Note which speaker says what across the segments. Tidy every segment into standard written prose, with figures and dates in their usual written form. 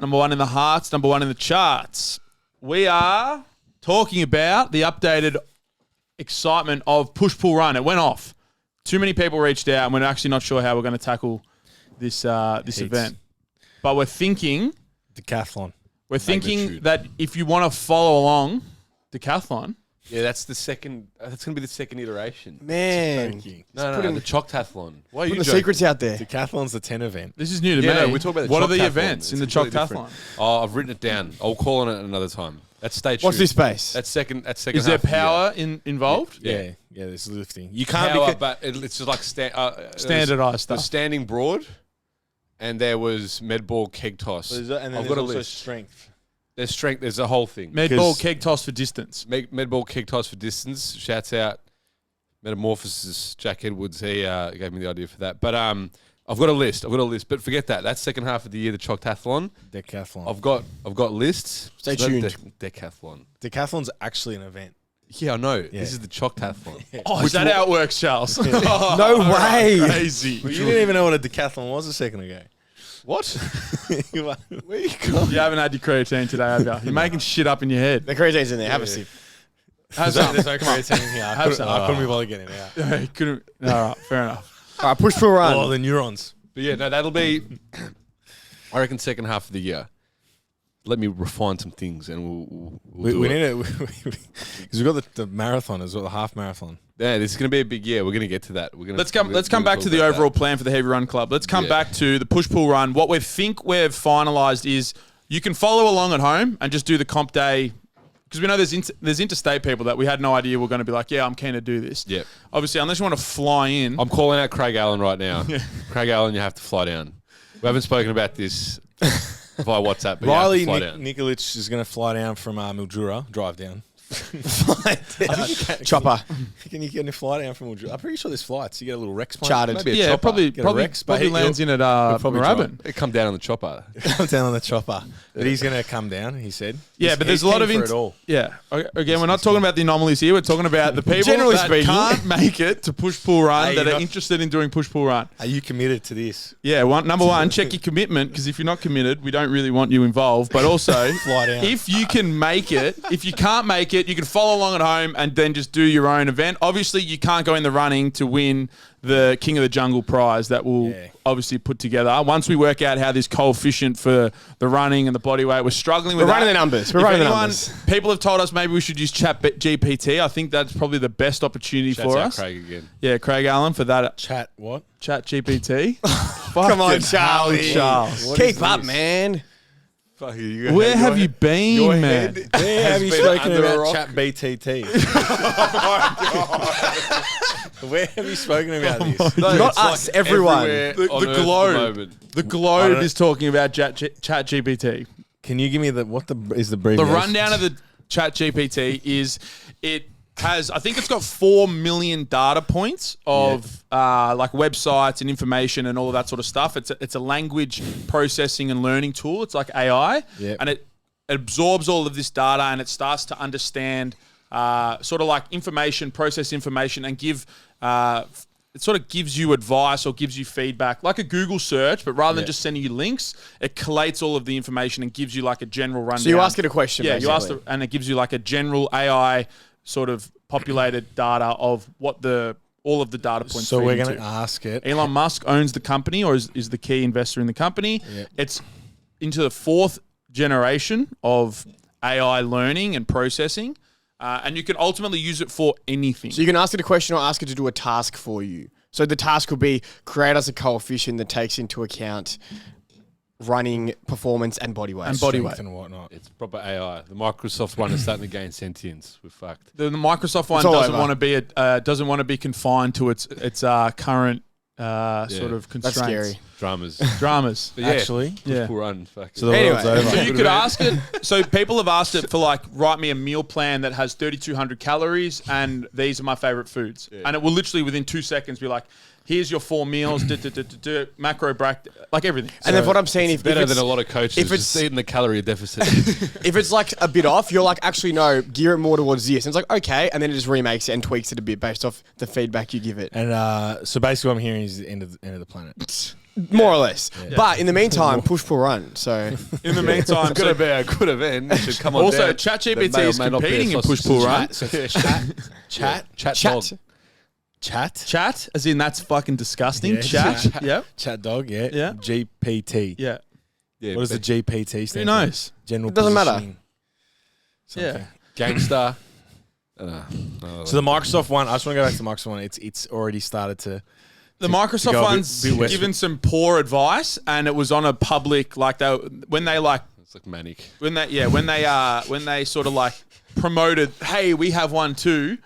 Speaker 1: number one in the hearts, number one in the charts. We are talking about the updated excitement of push-pull-run. It went off. Too many people reached out, and we're actually not sure how we're going to tackle this event. But we're thinking...
Speaker 2: Decathlon.
Speaker 1: We're thinking that if you want to follow along Decathlon...
Speaker 3: Yeah, that's the second. That's going to be the second iteration.
Speaker 4: Man.
Speaker 3: No, the Choctathlon. Why are you
Speaker 4: Putting the secrets out there.
Speaker 2: Decathlon's the 10 event.
Speaker 1: This is new to me.
Speaker 3: No, we're talking about the
Speaker 1: what are the
Speaker 3: Choctathlon.
Speaker 1: events in the
Speaker 3: It's completely
Speaker 1: Choctathlon?
Speaker 3: Oh, I've written it down. I'll call on it another time. That's stage.
Speaker 4: Watch this space.
Speaker 3: That's second.
Speaker 1: Is there power involved?
Speaker 3: Yeah.
Speaker 2: Yeah, there's lifting. You can't
Speaker 3: Power,
Speaker 2: be...
Speaker 3: but it's just like
Speaker 1: Standardized stuff.
Speaker 3: The standing broad, and there was med ball keg toss.
Speaker 2: And then
Speaker 3: I've got a
Speaker 2: also
Speaker 3: list.
Speaker 2: strength.
Speaker 3: There's strength. There's a whole thing.
Speaker 1: Med ball keg toss for distance.
Speaker 3: Med ball keg toss for distance. Shouts out Metamorphosis Jack Edwards. He gave me the idea for that. But I've got a list. But forget that. That's second half of the year. The Choctathlon.
Speaker 2: Decathlon.
Speaker 3: I've got lists.
Speaker 4: Stay tuned.
Speaker 3: Decathlon.
Speaker 2: Decathlon's actually an event.
Speaker 3: Yeah, I know.
Speaker 2: Yeah.
Speaker 3: This is the Choctathlon.
Speaker 1: Oh, is that how it works, Charles?
Speaker 4: No way.
Speaker 1: Crazy.
Speaker 2: You didn't even know what a decathlon was a second ago.
Speaker 3: What?
Speaker 2: Where you going?
Speaker 1: You haven't had your creatine today, have you? You're making shit up in your head.
Speaker 4: The creatine's in there. Have a sip.
Speaker 1: Have some.
Speaker 2: There's no creatine in here. I couldn't be bothered getting it out.
Speaker 1: You couldn't. All right, fair enough.
Speaker 4: All right, push for a run.
Speaker 2: Oh, the neurons.
Speaker 3: But yeah, no, that'll be, I reckon, second half of the year. Let me refine some things and we'll do
Speaker 2: We
Speaker 3: it.
Speaker 2: need it because we've got the marathon as well, the half marathon.
Speaker 3: Yeah, this is going to be a big year. We're going to get to that.
Speaker 1: Let's come back to the overall plan for the Heavy Run Club. Let's come back to the push-pull run. What we think we've finalised is you can follow along at home and just do the comp day, because we know there's interstate people that we had no idea were going to be like, yeah, I'm keen to do this.
Speaker 3: Yeah.
Speaker 1: Obviously, unless you want to fly in.
Speaker 3: I'm calling out Craig Allen right now. Craig Allen, you have to fly down. We haven't spoken about this via WhatsApp, but
Speaker 2: Riley
Speaker 3: you have to fly down.
Speaker 2: Nikolic is going to fly down from Mildura, drive down.
Speaker 4: Chopper.
Speaker 2: Can you fly down from Mildura? I'm pretty sure there's flights. You get a little Rex plane.
Speaker 4: Chartered.
Speaker 3: Maybe a
Speaker 1: Yeah,
Speaker 3: chopper.
Speaker 1: probably
Speaker 2: Get a Rex, but
Speaker 1: probably lands in at Moorabbin.
Speaker 3: They come down on the chopper.
Speaker 2: Come down on the chopper. But he's going to come down, he said.
Speaker 1: Yeah, but there's a lot of...
Speaker 2: it all.
Speaker 1: Yeah. Again, we're not talking about the anomalies here. We're talking about the people
Speaker 4: Generally
Speaker 1: that
Speaker 4: speaking.
Speaker 1: can't make it to push-pull run,
Speaker 2: Hey,
Speaker 1: that
Speaker 2: you're
Speaker 1: are
Speaker 2: not-
Speaker 1: interested in doing push-pull run.
Speaker 2: Are you committed to this?
Speaker 1: Yeah, number one, check your commitment, because if you're not committed, we don't really want you involved. But also,
Speaker 2: Fly down.
Speaker 1: if you can make it, if you can't make it, you can follow along at home and then just do your own event. Obviously, you can't go in the running to win the King of the Jungle prize that we'll obviously put together. Once we work out how this coefficient for the running and the body weight, we're struggling with
Speaker 4: We're running the numbers. We're running the numbers.
Speaker 1: People have told us maybe we should use Chat GPT. I think that's probably the best opportunity
Speaker 3: Shouts
Speaker 1: for
Speaker 3: out
Speaker 1: us.
Speaker 3: Craig again.
Speaker 1: Yeah, Craig Allen for that.
Speaker 2: Chat what?
Speaker 1: Chat GPT.
Speaker 4: Come on,
Speaker 1: Fucking
Speaker 4: Charlie.
Speaker 1: hell, Charles.
Speaker 4: Keep up, man.
Speaker 1: Where have you been, man?
Speaker 2: Where have you
Speaker 3: been
Speaker 2: spoken
Speaker 3: under a
Speaker 2: about
Speaker 3: rock.
Speaker 2: Chat BTT? Where have you spoken about this?
Speaker 4: Not us, everyone.
Speaker 1: The globe. The globe is talking about Chat GPT.
Speaker 2: Can you give me what is the
Speaker 1: The
Speaker 2: abbreviation?
Speaker 1: rundown of the Chat GPT is it has, I think it's got 4 million data points of like websites and information and all of that sort of stuff. It's a language processing and learning tool. It's like AI, and it absorbs all of this data and it starts to understand sort of like information, process information, and give it sort of gives you advice or gives you feedback, like a Google search, but rather than just sending you links, it collates all of the information and gives you like a general rundown.
Speaker 4: So you ask it a question,
Speaker 1: Yeah, you ask
Speaker 4: basically.
Speaker 1: and it gives you like a general AI sort of populated data of what all of the data points.
Speaker 2: So
Speaker 1: feed
Speaker 2: we're
Speaker 1: into.
Speaker 2: going to ask it.
Speaker 1: Elon Musk owns the company, or is the key investor in the company. It's into the 4th generation of AI learning and processing. And you can ultimately use it for anything.
Speaker 4: So you can ask it a question or ask it to do a task for you. So the task could be create us a coefficient that takes into account running performance and body weight.
Speaker 1: And body
Speaker 2: Strength
Speaker 1: weight.
Speaker 2: and whatnot.
Speaker 3: It's proper AI. The Microsoft one is starting to gain sentience. We're fucked.
Speaker 1: The Microsoft one
Speaker 4: all
Speaker 1: doesn't
Speaker 4: over.
Speaker 1: want to be confined to its current sort of constraints.
Speaker 4: That's scary.
Speaker 1: Dramas.
Speaker 3: But yeah,
Speaker 2: Actually,
Speaker 3: push-pull run. Fuck
Speaker 2: So
Speaker 3: it.
Speaker 2: the
Speaker 4: Anyway.
Speaker 2: world's over.
Speaker 1: So you could ask it. So people have asked it for like, write me a meal plan that has 3,200 calories and these are my favorite foods. And it will literally within 2 seconds be like, here's your 4 meals, macro bracket, like everything.
Speaker 4: And then what I'm saying, if
Speaker 3: Better
Speaker 4: it's,
Speaker 3: than a lot of coaches.
Speaker 4: if
Speaker 3: Just
Speaker 4: it's-
Speaker 3: eating the calorie deficit.
Speaker 4: if it's like a bit off, you're like, actually, no, gear it more towards this. And it's like, okay. And then it just remakes it and tweaks it a bit based off the feedback you give it.
Speaker 2: And so basically what I'm hearing is the end of the planet.
Speaker 4: more or less. But in the meantime, push, pull, run. So
Speaker 1: In the meantime,
Speaker 3: It's going to be a good event. You should come on
Speaker 1: also
Speaker 3: down.
Speaker 1: ChatGPT
Speaker 3: That may or
Speaker 1: is
Speaker 3: may not be a
Speaker 1: competing in
Speaker 3: sausage
Speaker 1: push, pull, run.
Speaker 2: So it's chat. Chat.
Speaker 1: Chat, as in that's fucking disgusting.
Speaker 2: Yeah,
Speaker 1: Chat.
Speaker 2: chat.
Speaker 1: Yep.
Speaker 2: Chat dog, yeah.
Speaker 1: Yeah.
Speaker 2: GPT.
Speaker 1: Yeah.
Speaker 3: Yeah,
Speaker 2: What does the GPT stand
Speaker 1: Who
Speaker 2: for?
Speaker 1: knows?
Speaker 2: General
Speaker 4: It doesn't matter.
Speaker 2: positioning. Something.
Speaker 1: Yeah.
Speaker 3: Gangster.
Speaker 2: So the Microsoft one, I just want to go back to the Microsoft one. It's already started to.
Speaker 1: The
Speaker 2: to
Speaker 1: Microsoft
Speaker 2: go a bit-
Speaker 1: one's
Speaker 2: bit westward.
Speaker 1: given some poor advice, and it was on a public like they when
Speaker 3: It's like manic.
Speaker 1: when they sort of like promoted, hey, we have one too.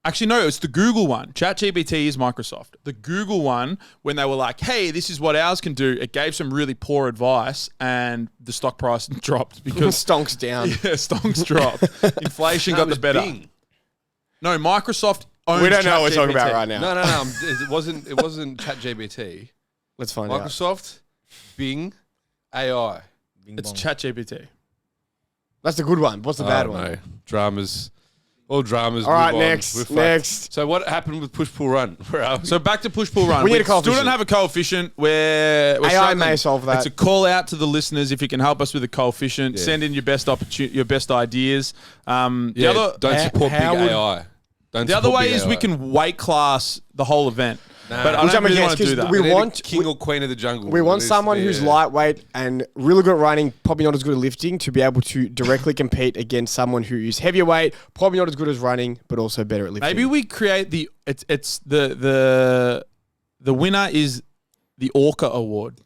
Speaker 1: Actually, no, it's the Google one. ChatGPT is Microsoft. The Google one, when they were like, hey, this is what ours can do, it gave some really poor advice, and the stock price dropped because
Speaker 4: stonks down.
Speaker 1: stonks dropped. Inflation got the better.
Speaker 3: Bing.
Speaker 1: No, Microsoft owns
Speaker 4: We don't know what we're talking
Speaker 1: ChatGPT.
Speaker 4: about right now.
Speaker 3: No. It wasn't ChatGPT.
Speaker 4: Let's find out.
Speaker 3: Microsoft, Bing, AI.
Speaker 1: It's ChatGPT.
Speaker 4: That's the good one. What's the bad one?
Speaker 3: No. Dramas. All dramas.
Speaker 4: All right,
Speaker 3: move on.
Speaker 4: next.
Speaker 3: We're fucked.
Speaker 4: Next.
Speaker 3: So what happened with push pull run? Where are we?
Speaker 1: So back to push pull run.
Speaker 4: We need a
Speaker 1: still
Speaker 4: coefficient.
Speaker 1: don't have a coefficient. We're
Speaker 4: AI
Speaker 1: struggling.
Speaker 4: may solve that.
Speaker 1: It's a call out to the listeners if you can help us with a coefficient.
Speaker 3: Yeah.
Speaker 1: Send in your best your best ideas. The
Speaker 3: Yeah,
Speaker 1: other
Speaker 3: don't support
Speaker 2: how
Speaker 3: big
Speaker 2: would-
Speaker 3: AI. Don't
Speaker 1: the other
Speaker 3: support
Speaker 1: way
Speaker 3: big
Speaker 1: is we
Speaker 3: AI.
Speaker 1: can weight class the whole event.
Speaker 3: Nah.
Speaker 1: But I
Speaker 4: Which
Speaker 1: don't
Speaker 4: I'm
Speaker 1: really
Speaker 4: against,
Speaker 1: want to do
Speaker 4: 'cause
Speaker 1: that.
Speaker 4: we
Speaker 3: need a
Speaker 4: want-
Speaker 3: king or queen of the jungle.
Speaker 4: We want
Speaker 3: It needs to
Speaker 4: someone
Speaker 3: be
Speaker 4: who's
Speaker 3: a-
Speaker 4: lightweight and really good at running, probably not as good at lifting, to be able to directly compete against someone who is heavier weight, probably not as good as running, but also better at lifting.
Speaker 1: Maybe we create it's the winner is the Orca Award.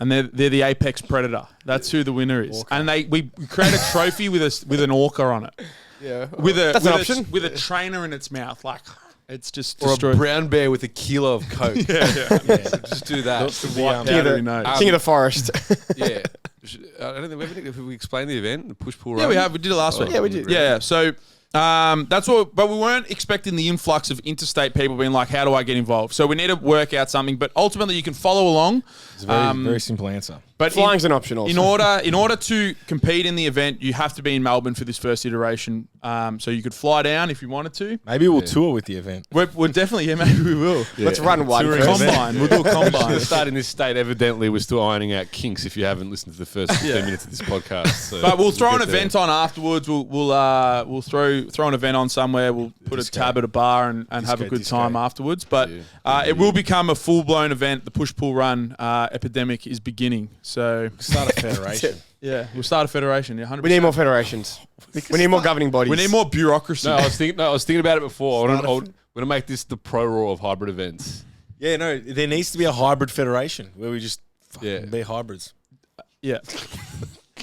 Speaker 1: And they're the apex predator. That's who the winner is.
Speaker 2: Orca.
Speaker 1: And we create a trophy with an orca on it.
Speaker 4: Yeah.
Speaker 1: That's
Speaker 4: an option.
Speaker 1: with a trainer in its mouth. Like it's just
Speaker 3: Or
Speaker 1: destroyed.
Speaker 3: a brown bear with a kilo of coke. So just do that.
Speaker 1: Powdery nose.
Speaker 4: King of the forest.
Speaker 3: Yeah. I don't think have we explained the event, the push pull run.
Speaker 1: Yeah, we have. We did it last week.
Speaker 4: Yeah, we did.
Speaker 1: Yeah. So that's what. But we weren't expecting the influx of interstate people being like, "How do I get involved?" So we need to work out something. But ultimately, you can follow along.
Speaker 2: It's a very simple answer.
Speaker 1: But
Speaker 4: Flying's an option also.
Speaker 1: in order to compete in the event, you have to be in Melbourne for this first iteration. So you could fly down if you wanted to.
Speaker 2: Maybe we'll tour with the event.
Speaker 1: We're definitely maybe we will.
Speaker 4: Let's run one
Speaker 2: Touring
Speaker 4: first.
Speaker 1: Combine. We'll do a combine.
Speaker 3: To start in this state, evidently, we're still ironing out kinks if you haven't listened to the first 15 minutes of this podcast. So
Speaker 1: But we'll throw an
Speaker 3: get there.
Speaker 1: event on afterwards. We'll throw an event on somewhere. We'll put a
Speaker 2: Disco.
Speaker 1: tab at a bar and have a good
Speaker 2: Disco.
Speaker 1: time afterwards. But it will become a full blown event. The push pull run epidemic is beginning. So
Speaker 2: Start a federation.
Speaker 1: yeah, we'll start a federation. Yeah, 100%.
Speaker 4: We need more federations. We need more governing bodies.
Speaker 1: We need more bureaucracy.
Speaker 3: No, I was thinking about it before. I want to make this the pro raw of hybrid events.
Speaker 2: Yeah, no, there needs to be a hybrid federation where we just
Speaker 3: Yeah.
Speaker 2: be hybrids.
Speaker 1: Yeah.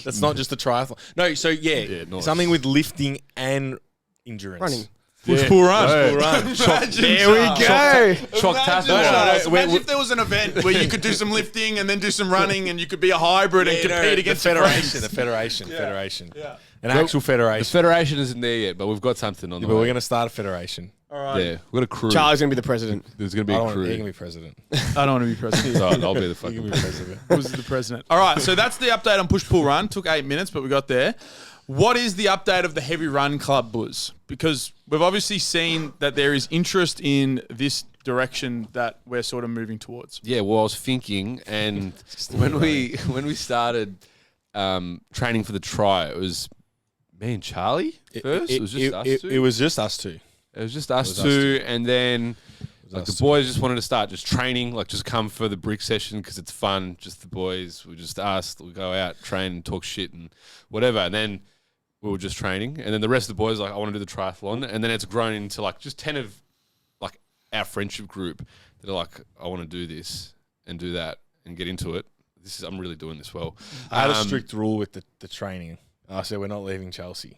Speaker 2: That's not just a triathlon. No, so
Speaker 3: Yeah, nice.
Speaker 2: something with lifting and endurance.
Speaker 4: running.
Speaker 1: Push pull run.
Speaker 3: Yeah.
Speaker 2: Pull run.
Speaker 4: There we go.
Speaker 1: Imagine if there was an event where you could do some lifting and then do some running and you could be a hybrid and compete against
Speaker 2: the
Speaker 1: your
Speaker 2: federation.
Speaker 1: friends.
Speaker 2: The federation.
Speaker 1: Yeah.
Speaker 2: An actual
Speaker 3: The
Speaker 2: federation.
Speaker 3: federation isn't there yet, but we've got something on the
Speaker 2: But we're
Speaker 3: way.
Speaker 2: going to start a federation.
Speaker 1: All right.
Speaker 3: Yeah, we've got a crew.
Speaker 4: Charlie's going to be the president.
Speaker 3: There's going to be
Speaker 2: I
Speaker 3: a
Speaker 2: don't want
Speaker 3: crew.
Speaker 2: to be president.
Speaker 1: I don't want to be president.
Speaker 3: Right, I'll be the
Speaker 2: You
Speaker 3: fucking
Speaker 2: can be president.
Speaker 1: Who's the president? All right, so that's the update on push pull run. Took 8 minutes, but we got there. What is the update of the Heavy Run Club, Buzz? Because we've obviously seen that there is interest in this direction that we're sort of moving towards.
Speaker 3: Yeah, well, I was thinking, and when we started training for the try, it was me and Charlie first. It was just us two.
Speaker 2: It was just us two.
Speaker 3: It was just us
Speaker 2: was us
Speaker 3: two, and then like
Speaker 2: us
Speaker 3: the
Speaker 2: two.
Speaker 3: boys just wanted to start just training, like just come for the brick session because it's fun. Just the boys, we just us, we go out, train, and talk shit and whatever. And then we were just training, and then the rest of the boys like, I want to do the triathlon, and then it's grown into like just 10 of like our friendship group that are like, I want to do this and do that and get into it. I'm really doing this well.
Speaker 2: I had a strict rule with the training. I said we're not leaving Chelsea.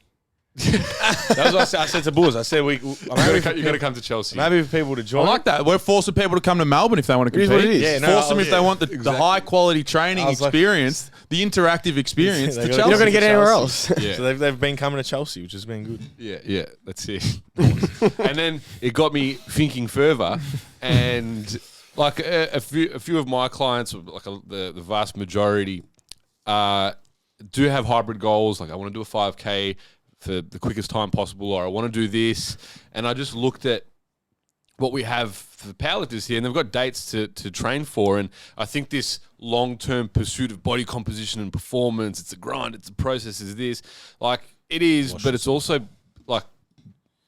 Speaker 2: That was what I said to Bulls. I said I'm
Speaker 3: You
Speaker 2: happy
Speaker 3: got
Speaker 2: for
Speaker 3: to come to Chelsea.
Speaker 2: I'm happy for people to
Speaker 1: I
Speaker 2: join.
Speaker 1: like that. We're forcing people to come to Melbourne if they want to
Speaker 4: It is
Speaker 1: compete.
Speaker 4: what it is.
Speaker 2: Yeah, no,
Speaker 1: Force them if they want the
Speaker 2: exactly.
Speaker 1: high quality training
Speaker 2: I was like-
Speaker 1: experience, the interactive experience.
Speaker 2: They
Speaker 1: to
Speaker 2: gotta-
Speaker 1: Chelsea.
Speaker 4: You're not going to get anywhere
Speaker 2: Chelsea.
Speaker 4: else.
Speaker 3: Yeah.
Speaker 2: So they've been coming to Chelsea, which has been good.
Speaker 3: Yeah, that's it. And then it got me thinking further, and like a few of my clients, like the vast majority, do have hybrid goals. Like I want to do a 5K for the quickest time possible, or I want to do this. And I just looked at what we have for the powerlifters here, and they've got dates to train for. And I think this long-term pursuit of body composition and performance, it's a grind, it's a process, is this. Like, it is, but it's also, like,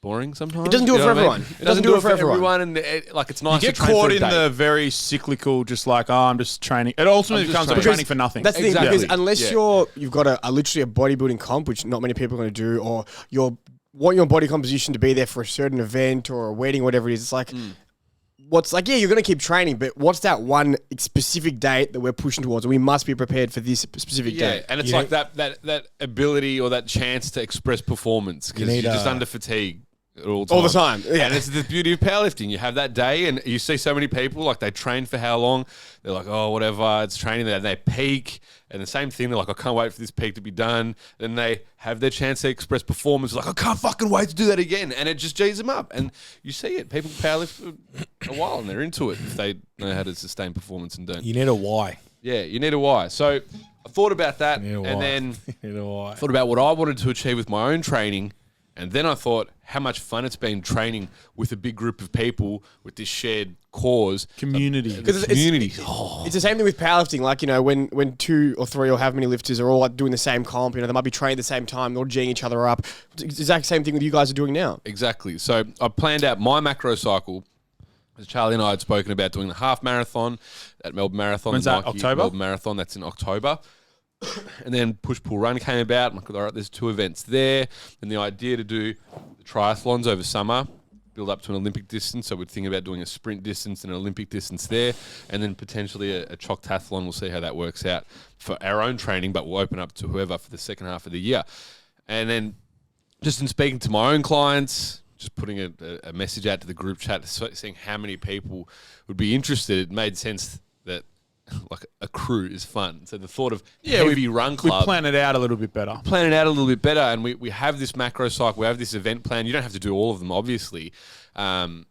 Speaker 3: boring sometimes.
Speaker 4: It doesn't do it for everyone.
Speaker 3: It doesn't do it for everyone. And it's nice
Speaker 1: You get
Speaker 3: to train
Speaker 1: caught
Speaker 3: for a
Speaker 1: in
Speaker 3: day.
Speaker 1: the very cyclical, just like, oh, I'm just training. It ultimately
Speaker 3: I'm just
Speaker 1: becomes like
Speaker 3: training.
Speaker 1: training for nothing.
Speaker 4: That's the thing,
Speaker 3: Exactly.
Speaker 4: because unless you've got a literally a bodybuilding comp, which not many people are going to do, or you want your body composition to be there for a certain event or a wedding, whatever it is, it's like, what's like, yeah, you're going to keep training, but what's that one specific date that we're pushing towards? And we must be prepared for this specific date.
Speaker 3: And it's like that ability or that chance to express performance, because you're just under fatigue. All
Speaker 4: the time. Yeah.
Speaker 3: And it's the beauty of powerlifting. You have that day, and you see so many people, like, they train for how long? They're like, oh, whatever, it's training. And they peak. And the same thing, they're like, I can't wait for this peak to be done. Then they have their chance to express performance. Like, I can't fucking wait to do that again. And it just G's them up. And you see it. People powerlift for a while, and they're into it if they know how to sustain performance and don't.
Speaker 2: You need a why.
Speaker 3: Yeah, you need a why. So I thought about that,
Speaker 2: You need a
Speaker 3: and
Speaker 2: why.
Speaker 3: then
Speaker 2: You need a why.
Speaker 3: thought about what I wanted to achieve with my own training. And then I thought how much fun it's been training with a big group of people with this shared cause.
Speaker 1: Community.
Speaker 3: Because community.
Speaker 4: It's the same thing with powerlifting. Like, you know, when 2 or 3 or however many lifters are all like doing the same comp, you know, they might be training at the same time, they're all G'ing each other up. It's the exact same thing that you guys are doing now.
Speaker 3: Exactly. So I planned out my macro cycle. As Charlie and I had spoken about doing the half marathon at Melbourne Marathon.
Speaker 1: When's
Speaker 3: the
Speaker 1: that,
Speaker 3: Nike
Speaker 1: October?
Speaker 3: Melbourne Marathon, that's in October. And then push pull run came about. I'm like, all right, there's 2 events there. And the idea to do the triathlons over summer, build up to an Olympic distance. So we'd think about doing a sprint distance and an Olympic distance there, and then potentially a choctathlon. We'll see how that works out for our own training, but we'll open up to whoever for the second half of the year. And then just in speaking to my own clients, just putting a message out to the group chat, seeing how many people would be interested, it made sense that like a crew is fun. So the thought of heavy run club.
Speaker 1: We plan it out a little bit better.
Speaker 3: And we have this macro cycle, we have this event plan. You don't have to do all of them, obviously, but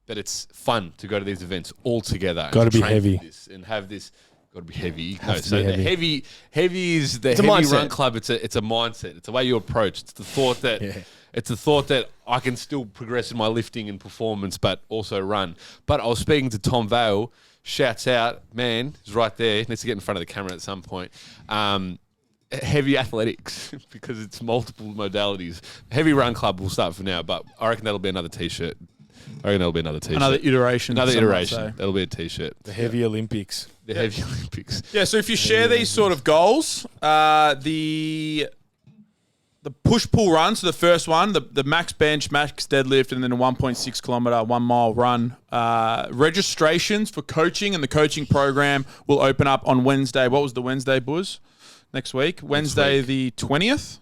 Speaker 3: it's fun to go to these events all together.
Speaker 2: Gotta
Speaker 3: and to
Speaker 2: be
Speaker 3: train
Speaker 2: heavy.
Speaker 3: for this and have this. Got to be heavy.
Speaker 2: Has to be heavy.
Speaker 3: The heavy is the
Speaker 4: It's a
Speaker 3: heavy
Speaker 4: mindset.
Speaker 3: run club. It's a mindset. It's the way you approach. It's the thought that it's the thought that I can still progress in my lifting and performance, but also run. But I was speaking to Tom Vale. Shouts out, man, he's right there. Needs to get in front of the camera at some point. Heavy athletics, because it's multiple modalities. Heavy run club will start for now, but I reckon that'll be another T-shirt.
Speaker 1: Another iteration.
Speaker 3: Another
Speaker 1: some might
Speaker 3: iteration.
Speaker 1: say.
Speaker 3: That'll be a T-shirt.
Speaker 2: The heavy Olympics.
Speaker 3: The Heavy Olympics.
Speaker 1: Yeah, so if you share these sort of goals, the push-pull run, so the first one, the max bench, max deadlift, and then a 1.6 kilometre, 1 mile run. Registrations for coaching and the coaching program will open up on Wednesday. What was the Wednesday, Buzz? Next week? Wednesday the 20th?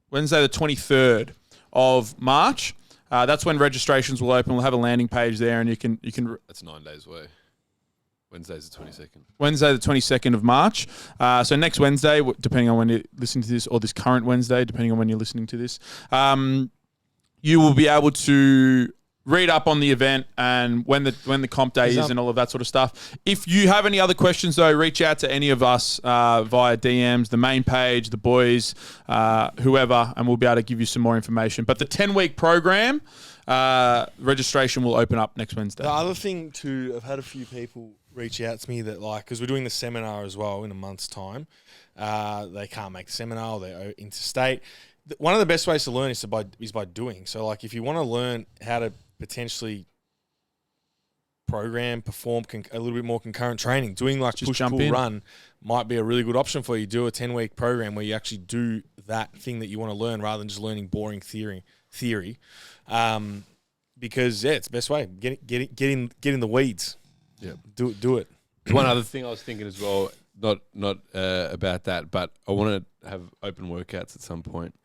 Speaker 1: Wednesday the 23rd of March. That's when registrations will open. We'll have a landing page there, and you can.
Speaker 3: That's 9 days away. Wednesday's the 22nd.
Speaker 1: Wednesday, the 22nd of March. So next Wednesday, depending on when you listen to this, or this current Wednesday, depending on when you're listening to this, you will be able to read up on the event and when the comp day is and all of that sort of stuff. If you have any other questions, though, reach out to any of us via DMs, the main page, the boys, whoever, and we'll be able to give you some more information. But the 10-week program, registration will open up next Wednesday.
Speaker 2: The other thing too, I've had a few people reach out to me that, like, because we're doing the seminar as well in a month's time. They can't make the seminar, or they're interstate. One of the best ways to learn is by doing. So, like, if you want to learn how to potentially program, perform a little bit more concurrent training, doing like
Speaker 1: Just
Speaker 2: push,
Speaker 1: jump
Speaker 2: pull,
Speaker 1: in.
Speaker 2: run might be a really good option for you. Do a 10-week program where you actually do that thing that you want to learn rather than just learning boring theory. Because it's the best way. Get in the weeds.
Speaker 3: Yeah.
Speaker 2: Do it.
Speaker 3: One other thing I was thinking as well, not about that, but I want to have open workouts at some point.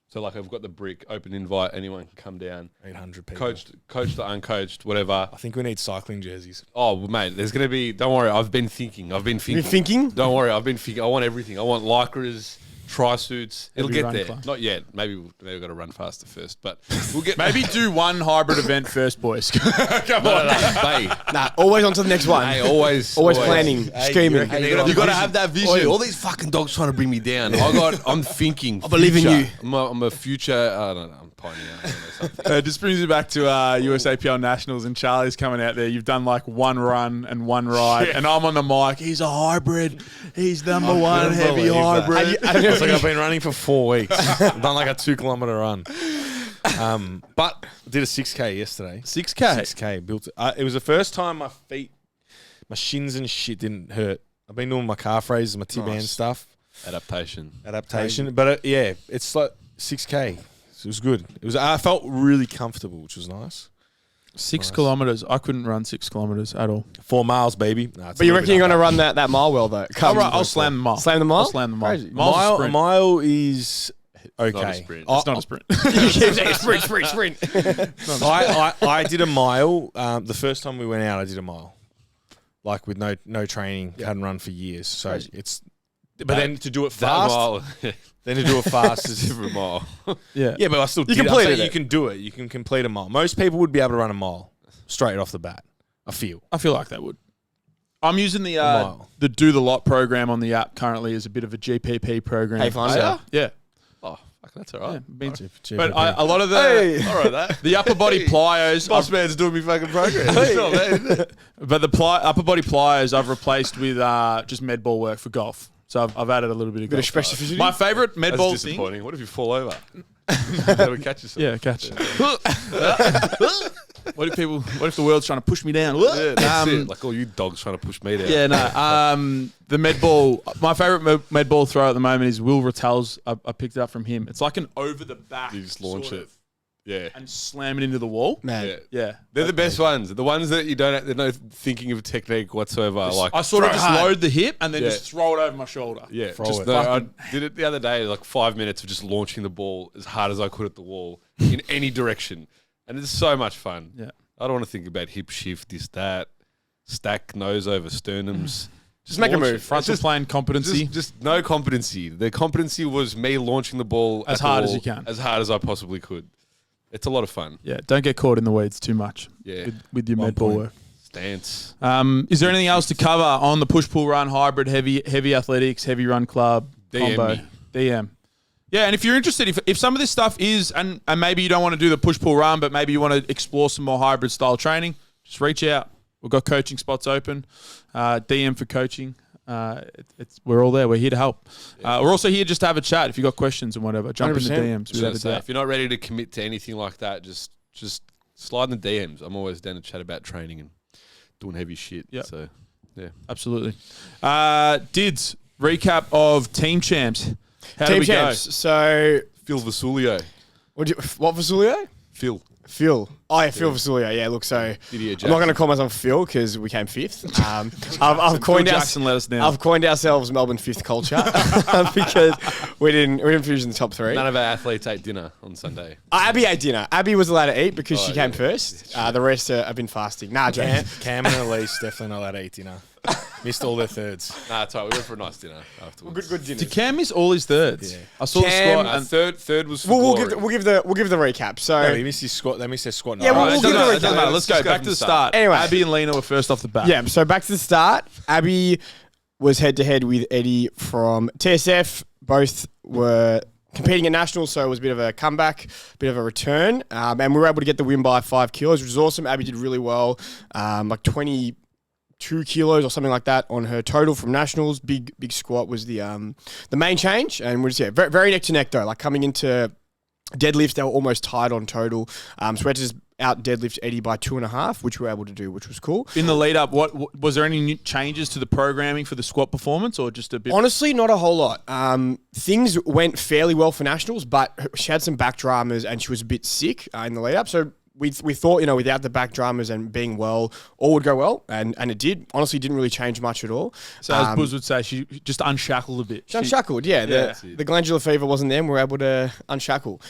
Speaker 3: So, like, I've got the brick, open invite, anyone can come down.
Speaker 2: 800 people.
Speaker 3: Coached to uncoached, whatever.
Speaker 2: I think we need cycling jerseys.
Speaker 3: Oh, well, mate, there's going to be, don't worry, I've been thinking.
Speaker 4: You've been thinking?
Speaker 3: Don't worry, I've been thinking. I want everything. I want lycras, tri-suits. It'll
Speaker 1: Every
Speaker 3: get
Speaker 1: run
Speaker 3: there.
Speaker 1: club.
Speaker 3: Not yet. Maybe we've got to run faster first, but we'll get.
Speaker 1: Maybe do one hybrid event first, boys. Come
Speaker 3: No,
Speaker 1: on.
Speaker 3: mate.
Speaker 4: Nah, always on to the next one.
Speaker 3: Hey, always
Speaker 4: planning, scheming.
Speaker 3: You got to have that vision. All these fucking dogs trying to bring me down. I'm thinking.
Speaker 4: I believe in you.
Speaker 3: I'm a future. I don't know. I'm pioneer or something.
Speaker 1: It just brings me back to USAPL Nationals, and Charlie's coming out there. You've done like one run and one ride, and I'm on the mic. He's a hybrid. He's number one heavy hybrid.
Speaker 2: It's like I've been running for 4 weeks. I've done like a 2 kilometer run. But I did a 6K yesterday.
Speaker 1: 6K?
Speaker 2: 6K. Built it was the first time my shins and shit didn't hurt. I've been doing my calf raises, my T-band stuff.
Speaker 3: Adaptation.
Speaker 2: But it's like 6K. So it was good. I felt really comfortable, which was nice.
Speaker 1: 6 kilometers. I couldn't run 6 kilometers at all.
Speaker 2: 4 miles, baby.
Speaker 4: But you reckon you're going to run that mile well, though?
Speaker 1: I'll slam the mile.
Speaker 4: Slam the mile?
Speaker 1: I'll slam the mile.
Speaker 4: Crazy.
Speaker 2: A mile is okay.
Speaker 3: Not a sprint.
Speaker 1: It's not a sprint.
Speaker 4: Sprint.
Speaker 2: I did a mile. The first time we went out, I did a mile. Like with no training, hadn't run for years. So it's... But then to do it fast... Then to do it fast is
Speaker 3: different mile.
Speaker 1: Yeah.
Speaker 2: Yeah, but I still
Speaker 4: You
Speaker 2: did.
Speaker 4: completed it.
Speaker 2: You can do it. You can complete a mile. Most people would be able to run a mile straight off the bat. I feel
Speaker 1: like they would. I'm using the
Speaker 2: mile.
Speaker 1: the Do the Lot program on the app currently as a bit of a GPP program.
Speaker 4: Hey, fine.
Speaker 1: Yeah.
Speaker 3: Oh, fuck, that's all right.
Speaker 1: But a lot of the
Speaker 3: All right, that.
Speaker 1: the upper body plyos,
Speaker 2: Boss man's doing me fucking program.
Speaker 1: but the upper body pliers I've replaced with just med ball work for golf. So I've added a little bit of
Speaker 4: Bit of
Speaker 1: golf.
Speaker 4: specificity.
Speaker 1: My favourite med
Speaker 3: That's
Speaker 1: ball thing.
Speaker 3: disappointing. What if you fall over? Never catch yourself.
Speaker 1: Yeah, catch. What if the world's trying to push me down?
Speaker 3: Yeah, that's it. Like all you dogs trying to push me down.
Speaker 1: Yeah, no. The med ball. My favorite med ball throw at the moment is Will Rattel's. I picked it up from him. It's like an over the back.
Speaker 3: You just launch
Speaker 1: sort
Speaker 3: it.
Speaker 1: of,
Speaker 3: Yeah.
Speaker 1: and slam it into the wall.
Speaker 4: Man.
Speaker 3: Yeah.
Speaker 1: Yeah,
Speaker 3: They're the best ones. The ones that you don't have, they're no thinking of technique whatsoever. Like
Speaker 1: I sort of
Speaker 3: throw
Speaker 1: just
Speaker 3: hard.
Speaker 1: load the hip and then
Speaker 3: Yeah.
Speaker 1: just throw it over my shoulder.
Speaker 3: Yeah,
Speaker 2: Throw
Speaker 3: just
Speaker 2: it.
Speaker 3: I did it the other day, like 5 minutes of just launching the ball as hard as I could at the wall in any direction. And it's so much fun.
Speaker 1: Yeah.
Speaker 3: I don't want to think about hip shift, this, that, stack nose over sternums.
Speaker 4: Just make a
Speaker 3: launch
Speaker 4: move.
Speaker 3: it.
Speaker 1: Frontal plane competency.
Speaker 3: Just no competency. The competency was me launching the ball
Speaker 1: As
Speaker 3: at the
Speaker 1: hard as
Speaker 3: wall
Speaker 1: you can.
Speaker 3: As hard as I possibly could. It's a lot of fun.
Speaker 1: Yeah, don't get caught in the weeds too much.
Speaker 3: Yeah.
Speaker 1: with your
Speaker 2: On
Speaker 1: med ball
Speaker 2: point.
Speaker 1: work.
Speaker 3: Stance.
Speaker 1: Is there anything else to cover on the push pull run hybrid heavy athletics heavy run club
Speaker 3: DM
Speaker 1: combo?
Speaker 3: me.
Speaker 1: DM. Yeah, and if you're interested, if some of this stuff is and maybe you don't want to do the push pull run, but maybe you want to explore some more hybrid style training, just reach out. We've got coaching spots open. DM for coaching. We're all there. We're here to help. We're also here just to have a chat. If you've got questions and whatever, jump in the
Speaker 4: 100%.
Speaker 1: DMs. Without a
Speaker 3: So
Speaker 1: doubt.
Speaker 3: if you're not ready to commit to anything like that, just slide in the DMs. I'm always down to chat about training and doing heavy shit.
Speaker 1: Yep.
Speaker 3: So, yeah.
Speaker 1: Absolutely. Dids, recap of team champs. How did
Speaker 4: Team
Speaker 1: we
Speaker 4: champs. So,
Speaker 3: Phil Vasulio.
Speaker 4: what Vasulio?
Speaker 3: Phil.
Speaker 4: Phil. Oh, yeah, Phil Vasulio. Yeah, look, so
Speaker 3: Didier
Speaker 4: I'm not going to call myself Phil because we came fifth. I've coined
Speaker 1: Phil
Speaker 4: our-
Speaker 1: Jackson let us down.
Speaker 4: I've coined ourselves Melbourne fifth culture because we didn't finish in the top three.
Speaker 3: None of our athletes ate dinner on Sunday.
Speaker 4: Abby ate dinner. Abby was allowed to eat because
Speaker 3: Oh,
Speaker 4: she came
Speaker 3: yeah.
Speaker 4: first. The rest have been fasting. Nah, joking.
Speaker 2: Cam and Elise definitely not allowed to eat dinner. Missed all their thirds.
Speaker 3: Nah, it's all right. We went for a nice dinner afterwards.
Speaker 4: Good dinner.
Speaker 1: Did Cam miss all his thirds?
Speaker 2: Yeah.
Speaker 1: I saw
Speaker 4: Cam-
Speaker 1: the squad.
Speaker 3: And third was for
Speaker 4: We'll
Speaker 3: glory.
Speaker 4: give the recap. So
Speaker 2: No, he missed his squat. They missed their squat.
Speaker 4: Yeah,
Speaker 2: night.
Speaker 4: we'll
Speaker 1: It
Speaker 4: give
Speaker 1: doesn't
Speaker 4: the
Speaker 1: matter,
Speaker 4: recap.
Speaker 1: it doesn't matter. Let's go
Speaker 3: Let's go
Speaker 1: back
Speaker 3: from
Speaker 1: to the
Speaker 3: the
Speaker 1: start.
Speaker 4: Anyway.
Speaker 1: Abby and Lena were first off the bat.
Speaker 4: yeah, so back to the start. Abby was head to head with Eddie from TSF. Both were competing at nationals, so it was a bit of a comeback, bit of a return, and we were able to get the win by 5 kilos, which was awesome. Abby did really well, like 22 kilos or something like that on her total from nationals. Big squat was the main change, and we're just very, very neck to neck though. Like coming into deadlifts, they were almost tied on total. So we had to just out deadlift Eddie by 2.5, which we were able to do, which was cool.
Speaker 1: In the lead up, what was there any new changes to the programming for the squat performance, or just a bit?
Speaker 4: Honestly, not a whole lot. Things went fairly well for nationals, but she had some back dramas and she was a bit sick in the lead up. So we thought, without the back dramas and being well, all would go well, and it did. Honestly, didn't really change much at all.
Speaker 1: So as Buzz would say, she just unshackled a bit.
Speaker 4: She unshackled, yeah. The glandular fever wasn't there and we were able to unshackle.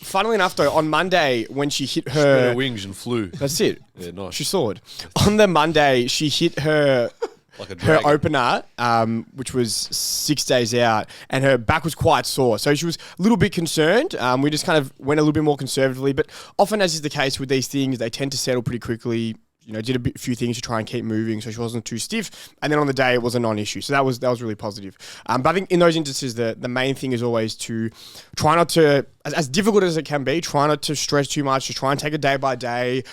Speaker 4: Funnily enough, though, on Monday, when she hit
Speaker 3: Spread
Speaker 4: her...
Speaker 3: her wings and flew.
Speaker 4: That's it.
Speaker 3: Yeah, nice.
Speaker 4: She soared. On the Monday, she hit her...
Speaker 3: Like a
Speaker 4: her
Speaker 3: dragon.
Speaker 4: opener, which was 6 days out, and her back was quite sore. So she was a little bit concerned. We just kind of went a little bit more conservatively, but often, as is the case with these things, they tend to settle pretty quickly. did a few things to try and keep moving so she wasn't too stiff. And then on the day, it was a non-issue. So that was really positive. But I think in those instances, the main thing is always to try not to, as difficult as it can be, try not to stress too much, to try and take it day by day,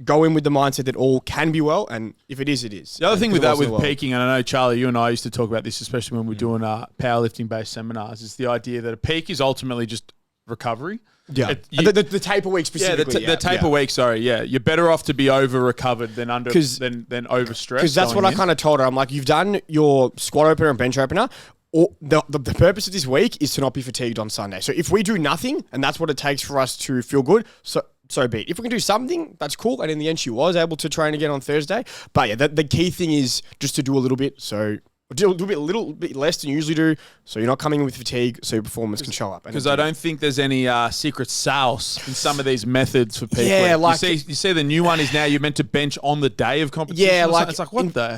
Speaker 4: go in with the mindset that all can be well, and if it is, it is.
Speaker 1: The other thing with that, with peaking, and I know, Charlie, you and I used to talk about this, especially when we're doing powerlifting-based seminars, is the idea that a peak is ultimately just recovery.
Speaker 4: Yeah. The taper week specifically.
Speaker 1: The taper week, sorry, yeah. You're better off to be over-recovered than overstressed.
Speaker 4: Because that's what I kind of told her. I'm like, you've done your squat opener and bench opener. Or the purpose of this week is to not be fatigued on Sunday. So if we do nothing, and that's what it takes for us to feel good, so be it. If we can do something, that's cool. And in the end, she was able to train again on Thursday. But yeah, the key thing is just to do a little bit. So do a little bit less than you usually do. So you're not coming in with fatigue, so your performance can show up.
Speaker 1: Because I don't think there's any secret sauce in some of these methods for people.
Speaker 4: Yeah, like
Speaker 1: you see the new one is now you're meant to bench on the day of competition.
Speaker 4: Yeah, like
Speaker 1: it's like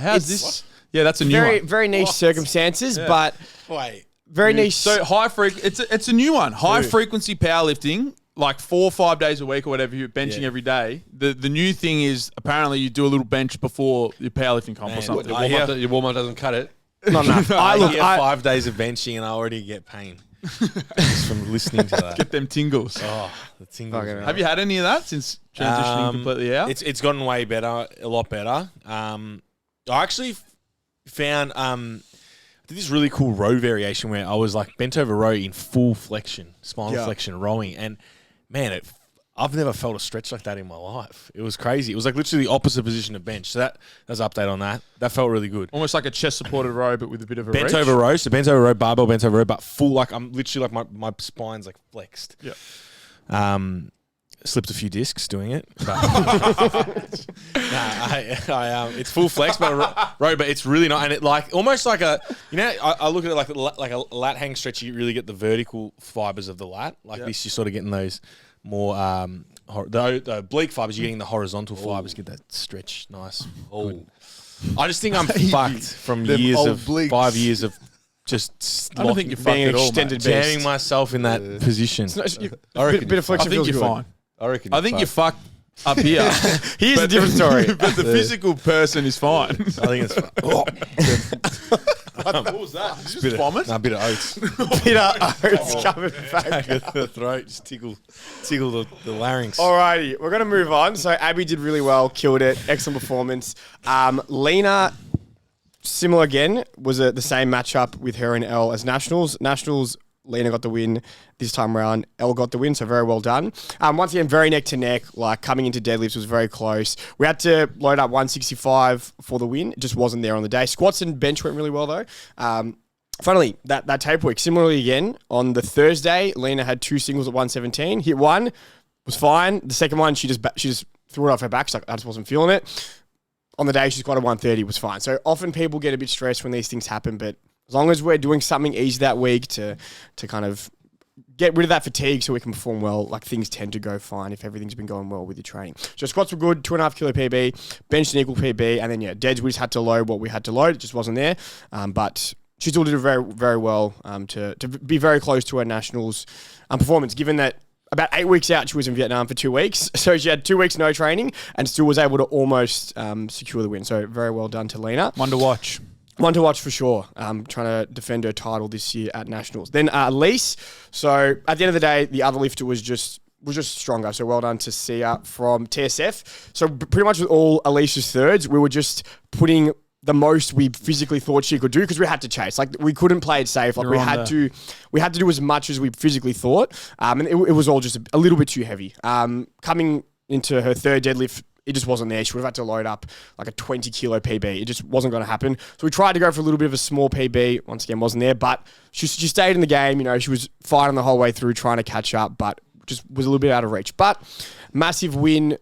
Speaker 1: how's this? What? Yeah, that's a new one.
Speaker 4: Very niche circumstances, but very niche.
Speaker 1: So it's a new one. High frequency powerlifting. Like 4 or 5 days a week or whatever, you're benching every day. The new thing is apparently you do a little bench before your powerlifting comp or something.
Speaker 3: Your warm-up doesn't cut it.
Speaker 4: Not enough.
Speaker 2: I hear 5 days of benching and I already get pain just from listening to that.
Speaker 1: Get them tingles.
Speaker 2: Oh, the tingles.
Speaker 1: Have you had any of that since transitioning completely out?
Speaker 2: It's gotten way better, a lot better. I actually found I did this really cool row variation where I was like bent over row in full flexion, spinal flexion, rowing, and man, I've never felt a stretch like that in my life. It was crazy. It was like literally the opposite position of bench. So that's an update on that. That felt really good.
Speaker 1: Almost like a chest supported row, but with a bit of a
Speaker 2: bent
Speaker 1: reach.
Speaker 2: over row. So bent over row, barbell bent over row, but full. Like I'm literally like my spine's like flexed.
Speaker 1: Yeah.
Speaker 2: Slipped a few discs doing it. But it's full flex, but row, but it's really not. And it like almost like I look at it like a lat hang stretch. You really get the vertical fibers of the lat. Like this, you're sort of getting those more the oblique fibers. You're getting the horizontal fibers. Get that stretch, nice. Good. I just think I'm fucked from years of 5 years of just.
Speaker 1: I don't think you're fucked at all, mate.
Speaker 2: Jamming myself in that position.
Speaker 4: I reckon bit of flexion.
Speaker 1: I think you're fine. I think you're fucked up here.
Speaker 4: Here's a different story.
Speaker 1: But the physical person is fine.
Speaker 2: I think it's fine.
Speaker 1: What was that? Did you just vomit?
Speaker 2: No, a bit of oats.
Speaker 4: Bit of oats coming back.
Speaker 2: The throat, just tickle the larynx.
Speaker 4: Alrighty, we're going to move on. So Abby did really well, killed it, excellent performance. Lena, similar again, was the same matchup with her and Elle as Nationals. Nationals, Lena got the win this time around. Elle got the win, so very well done. Once again, very neck to neck. Like coming into deadlifts was very close. We had to load up 165 for the win. It just wasn't there on the day. Squats and bench went really well though. Funnily, that tape week, similarly again, on the Thursday, Lena had 2 singles at 117. Hit one, was fine. The second one, she just threw it off her back. She's like, I just wasn't feeling it. On the day, she squatted 130, was fine. So often people get a bit stressed when these things happen, but as long as we're doing something easy that week to kind of get rid of that fatigue so we can perform well, like things tend to go fine if everything's been going well with your training. So squats were good, 2.5 kilo PB, bench an equal PB, and then deads we just had to load what we had to load. It just wasn't there. But she still did very, very well to be very close to her nationals performance, given that about 8 weeks out, she was in Vietnam for 2 weeks. So she had 2 weeks no training and still was able to almost secure the win. So very well done to Lena.
Speaker 1: One to watch.
Speaker 4: One to watch for sure. Trying to defend her title this year at Nationals. Then Elise. So at the end of the day, the other lifter was just stronger. So well done to Sia from TSF. So pretty much with all Elise's thirds, we were just putting the most we physically thought she could do because we had to chase. Like we couldn't play it safe. Like we had to do as much as we physically thought. And it was all just a little bit too heavy. Coming into her third deadlift, it just wasn't there. She would have had to load up like a 20 kilo PB. It just wasn't going to happen. So we tried to go for a little bit of a small PB. Once again, wasn't there. But she stayed in the game. She was fighting the whole way through, trying to catch up, but just was a little bit out of reach. But massive win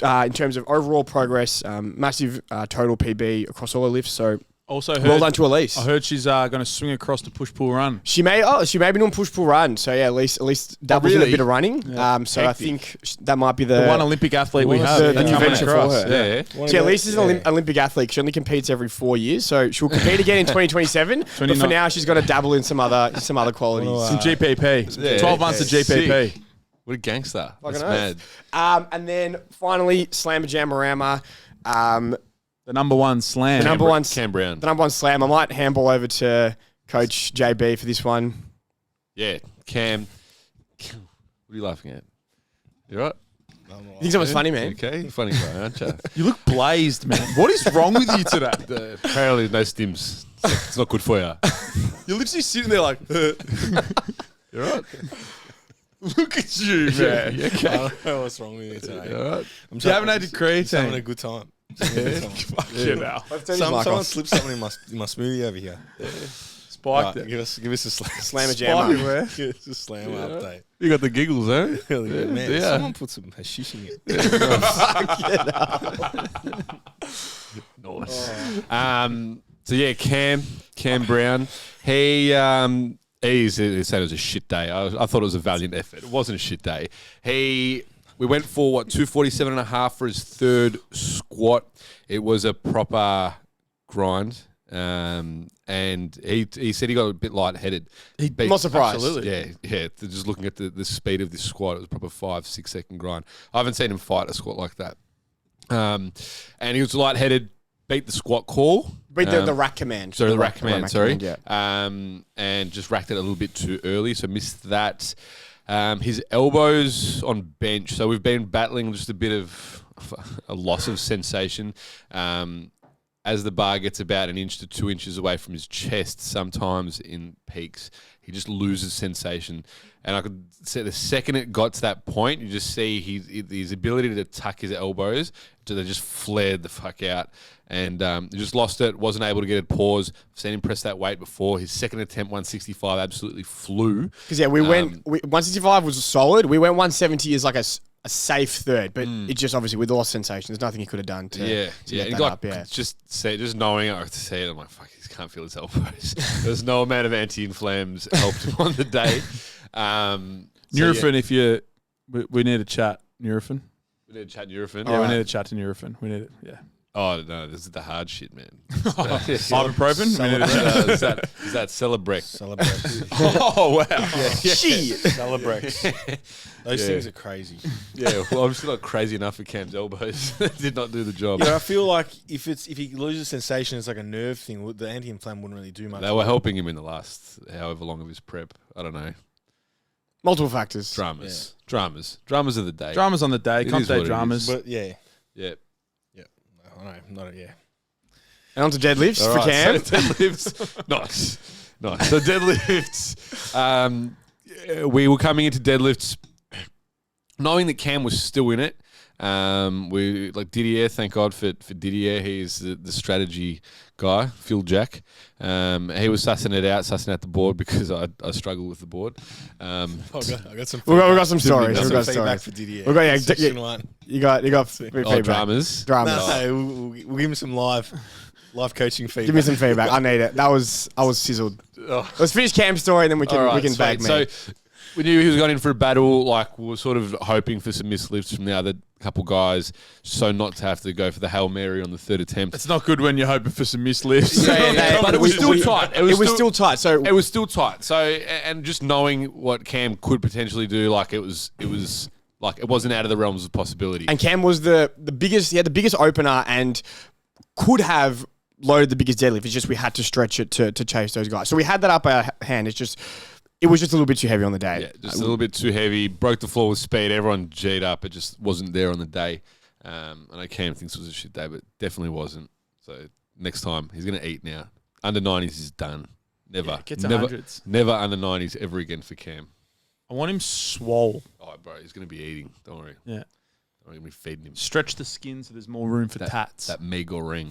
Speaker 4: in terms of overall progress. Massive total PB across all her lifts. So
Speaker 1: also
Speaker 4: well done to Elise.
Speaker 1: I heard she's going to swing across to push-pull-run.
Speaker 4: She may be doing push-pull-run. So yeah, Elise doubles in a bit of running.
Speaker 1: Yeah.
Speaker 4: So I think that might be the
Speaker 1: one Olympic athlete we have.
Speaker 4: The new venture for her.
Speaker 3: Yeah.
Speaker 4: So Elise is an Olympic athlete. She only competes every 4 years. So she'll compete again in 2027. But for now, she's got to dabble in some other qualities.
Speaker 1: Some GPP. 12 months of GPP.
Speaker 3: What a gangster.
Speaker 4: That's
Speaker 3: mad.
Speaker 4: And then finally, Slammer Jamorama.
Speaker 1: The number one slam.
Speaker 4: The number one
Speaker 3: Cam Brown.
Speaker 4: The number one slam. I might handball over to Coach JB for this one.
Speaker 3: Yeah, Cam. What are you laughing at? You right?
Speaker 4: You think someone's funny, man?
Speaker 3: Okay, funny guy, aren't you?
Speaker 1: You look blazed, man. What is wrong with you today?
Speaker 3: Apparently, no stims. It's not good for you.
Speaker 1: You're literally sitting there like,
Speaker 3: You're right.
Speaker 1: look at you, man.
Speaker 3: Yeah, okay.
Speaker 2: I don't know what's wrong with you today.
Speaker 3: All right.
Speaker 2: I'm
Speaker 1: You haven't had
Speaker 2: just
Speaker 1: creatine.
Speaker 2: having a good time.
Speaker 1: Fucking hell.
Speaker 2: Someone slipped something in my smoothie over here.
Speaker 1: Spiked
Speaker 2: Right,
Speaker 1: it.
Speaker 2: give us a
Speaker 4: Slam a
Speaker 1: Spiked
Speaker 4: jammer.
Speaker 1: it,
Speaker 2: give us a slam update.
Speaker 3: You got the giggles, eh?
Speaker 2: Really good, man.
Speaker 3: Yeah.
Speaker 2: Someone put some hashish in it.
Speaker 3: Nice. So yeah, Cam Brown. He said it was a shit day. I thought it was a valiant effort. It wasn't a shit day. We went for 247.5 for his third squat. It was a proper grind. And he said he got a bit lightheaded.
Speaker 4: I'm not surprised.
Speaker 1: Absolutely.
Speaker 3: Yeah. Just looking at the speed of this squat, it was a proper 5-6 second grind. I haven't seen him fight a squat like that. And he was lightheaded, beat the squat call.
Speaker 4: Beat the rack command.
Speaker 3: Sorry, the rack command, sorry.
Speaker 4: Yeah.
Speaker 3: And just racked it a little bit too early, so missed that. His elbows on bench. So we've been battling just a bit of a loss of sensation. As the bar gets about 1 inch to 2 inches away from his chest, sometimes in peaks, he just loses sensation. And I could say the second it got to that point, you just see his ability to tuck his elbows, they just flared the fuck out. And he just lost it, wasn't able to get a pause. I've seen him press that weight before. His second attempt, 165, absolutely flew.
Speaker 4: Because, we went, 165 was solid. We went 170 as like a safe third, but it just obviously with the lost sensation, there's nothing he could have done to get
Speaker 3: And
Speaker 4: that up.
Speaker 3: Just knowing I to see it, I'm like, fuck, he can't feel his elbows. There's no amount of anti-inflams helped him on the day.
Speaker 1: Nurofen, if you, we need a chat. Nurofen.
Speaker 3: We need to chat Nurofen.
Speaker 1: Yeah, we need a chat to Nurofen. We need it. Yeah.
Speaker 3: Oh no, this is the hard shit, man.
Speaker 1: Ibuprofen. We need a chat.
Speaker 3: Is that Celebrex?
Speaker 2: Celebrate.
Speaker 1: Oh wow.
Speaker 4: Shit.
Speaker 2: Celebrate. Those things are crazy.
Speaker 3: Yeah, well, I'm still not crazy enough for Cam's elbows. Did not do the job.
Speaker 2: Yeah, I feel like if he loses sensation, it's like a nerve thing. The anti-inflam wouldn't really do much.
Speaker 3: They were helping him in the last however long of his prep. I don't know.
Speaker 4: Multiple factors.
Speaker 3: Dramas of the day.
Speaker 1: Dramas on the day.
Speaker 3: It
Speaker 1: Comp
Speaker 3: is
Speaker 1: day
Speaker 3: what it
Speaker 1: dramas.
Speaker 2: But yeah.
Speaker 3: Yeah.
Speaker 2: I know, not yeah.
Speaker 4: And on to deadlifts
Speaker 3: All
Speaker 4: for
Speaker 3: right,
Speaker 4: Cam.
Speaker 3: so deadlifts. Nice. So deadlifts. We were coming into deadlifts knowing that Cam was still in it. We like Didier. Thank God for Didier. He's the strategy guy, Phil Jack. He was sussing out the board because I struggle with the board.
Speaker 2: I got some.
Speaker 4: We got some stories.
Speaker 2: Got
Speaker 4: We
Speaker 2: some
Speaker 4: got
Speaker 2: feedback
Speaker 4: stories.
Speaker 2: for Didier.
Speaker 4: We got
Speaker 2: Section one.
Speaker 4: You got feedback.
Speaker 3: Dramas.
Speaker 2: No, we'll give him some live coaching feedback.
Speaker 4: Give me some feedback. I need it. I was sizzled. Let's finish Cam's story and then we can bag me.
Speaker 3: So we knew he was going in for a battle. Like we were sort of hoping for some mislifts from the other couple guys, so not to have to go for the Hail Mary on the third attempt.
Speaker 1: It's not good when you're hoping for some mislifts.
Speaker 3: But it was still tight.
Speaker 4: It was still tight. So
Speaker 3: it was still tight. So and just knowing what Cam could potentially do, like it was like it wasn't out of the realms of possibility.
Speaker 4: and Cam was the biggest. He had the biggest opener and could have loaded the biggest deadlift. It's just we had to stretch it to chase those guys. So we had that up our hand. It was just a little bit too heavy on the day.
Speaker 3: Yeah, just a little bit too heavy. Broke the floor with speed. Everyone G'd up. It just wasn't there on the day. I know Cam thinks it was a shit day, but definitely wasn't. So next time, he's going to eat now. Under 90s is done. Never.
Speaker 1: Yeah, get to
Speaker 3: never,
Speaker 1: hundreds.
Speaker 3: never under 90s ever again for Cam.
Speaker 1: I want him swole.
Speaker 3: Oh, bro, he's going to be eating. Don't worry.
Speaker 1: Yeah.
Speaker 3: I'm going to be feeding him.
Speaker 1: Stretch the skin so there's more room for tats.
Speaker 3: That mega ring.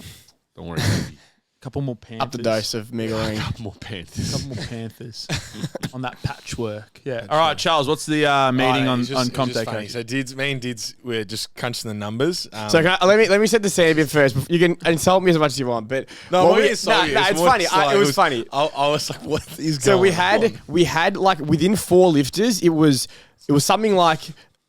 Speaker 3: Don't worry, baby.
Speaker 1: Couple more Panthers.
Speaker 4: Up the dose of Mega Ring.
Speaker 3: Couple more Panthers.
Speaker 1: Couple more Panthers on that patchwork. Yeah. All right, Charles. What's the meeting on Comp Day?
Speaker 2: Funny. So me and Dids, we're just crunching the numbers.
Speaker 4: So let me set the scene a bit first. You can insult me as much as you want, but it's funny. It was funny.
Speaker 2: I was like, what is
Speaker 4: So
Speaker 2: going on?
Speaker 4: we had like within 4 lifters, it was something like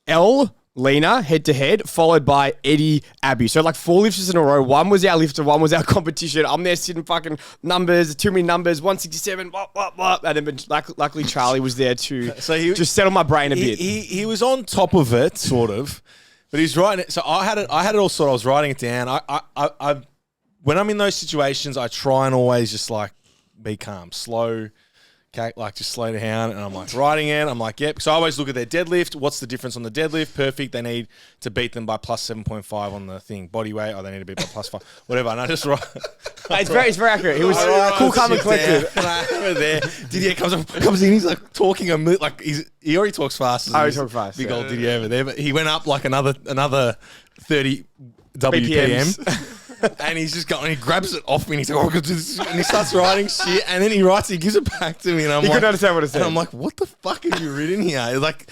Speaker 4: L Lena head to head, followed by Eddie Abby. So like 4 lifters in a row. One was our lifter, one was our competition. I'm there sitting fucking numbers, too many numbers, 167, blah. And then luckily Charlie was there to just settle my brain a bit.
Speaker 2: He was on top of it, sort of. But he's writing it. So I had it all sorted. I was writing it down. I when I'm in those situations, I try and always just like be calm, slow, like just slow down. And I'm like writing it. I'm like, yep. So I always look at their deadlift. What's the difference on the deadlift? Perfect. They need to beat them by plus 7.5 on the thing. Body weight. Oh, they need to beat by plus 5. Whatever. And I just write.
Speaker 4: It's very accurate. He was cool, calm, and collected.
Speaker 2: And I over there. Didier comes in. He's like talking like he already talks fast.
Speaker 4: He talks fast.
Speaker 2: Big old Didier over there. But he went up like another 30 WPM. And he's just going, he grabs it off me and he's like, oh, and he starts writing shit. And then he gives it back to me. And I'm
Speaker 4: You
Speaker 2: like,
Speaker 4: couldn't understand what it said.
Speaker 2: and I'm like, what the fuck have you written here? It's like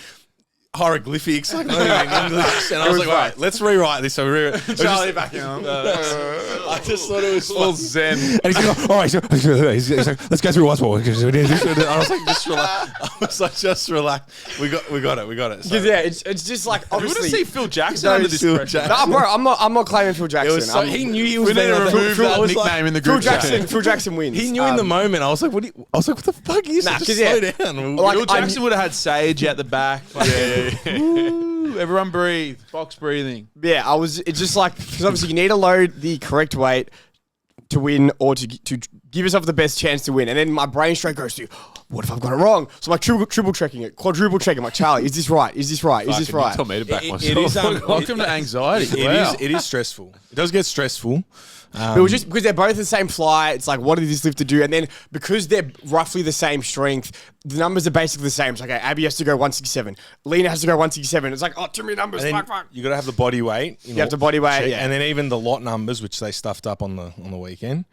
Speaker 2: hieroglyphics, like not even English. And I was like, all right, let's rewrite this. So
Speaker 1: Charlie back in.
Speaker 2: I just thought it was
Speaker 1: All
Speaker 2: fun.
Speaker 1: zen.
Speaker 2: And he's like, all right, so he's like, let's go through once more. I was like, just relax. I was like, just relax. We got it. So,
Speaker 4: Because yeah, it's just like
Speaker 1: You want to
Speaker 4: obviously.
Speaker 1: see Phil Jackson under this
Speaker 2: Phil
Speaker 1: pressure.
Speaker 2: Jackson.
Speaker 4: No, bro, I'm not claiming Phil
Speaker 2: it
Speaker 4: Jackson.
Speaker 2: was so, he knew he was
Speaker 1: We need to
Speaker 2: better than-
Speaker 1: remove
Speaker 2: Phil- I
Speaker 1: that
Speaker 2: was like-
Speaker 1: nickname in the
Speaker 4: Phil
Speaker 1: group chat.
Speaker 4: Jackson wins.
Speaker 2: He knew in the moment. I was like, what the fuck is
Speaker 4: Nah,
Speaker 2: that?
Speaker 4: 'cause
Speaker 2: Just
Speaker 4: yeah,
Speaker 2: slow down.
Speaker 4: like,
Speaker 1: Phil Jackson would have had Sage out the back. Like, Woo, everyone breathe. Box breathing.
Speaker 4: Yeah, it's just like, because obviously you need to load the correct weight to win or to give yourself the best chance to win. And then my brain straight goes to, what if I've got it wrong? So I'm like triple checking it, quadruple checking. I'm like, Charlie, is this right? Is this right? Is this
Speaker 3: Fucking, you
Speaker 4: right?
Speaker 3: told me to back
Speaker 2: It
Speaker 3: myself.
Speaker 2: is,
Speaker 1: Welcome to anxiety. Wow.
Speaker 2: It is stressful. It does get stressful.
Speaker 4: But it was just because they're both the same fly. It's like, what did this lifter do? And then because they're roughly the same strength, the numbers are basically the same. It's like, okay, Abby has to go 167. Lena has to go 167. It's like, oh, too many numbers.
Speaker 2: And then
Speaker 4: Fuck.
Speaker 2: you got to have the body weight.
Speaker 4: You have the body weight, yeah.
Speaker 2: and then even the lot numbers, which they stuffed up on the weekend.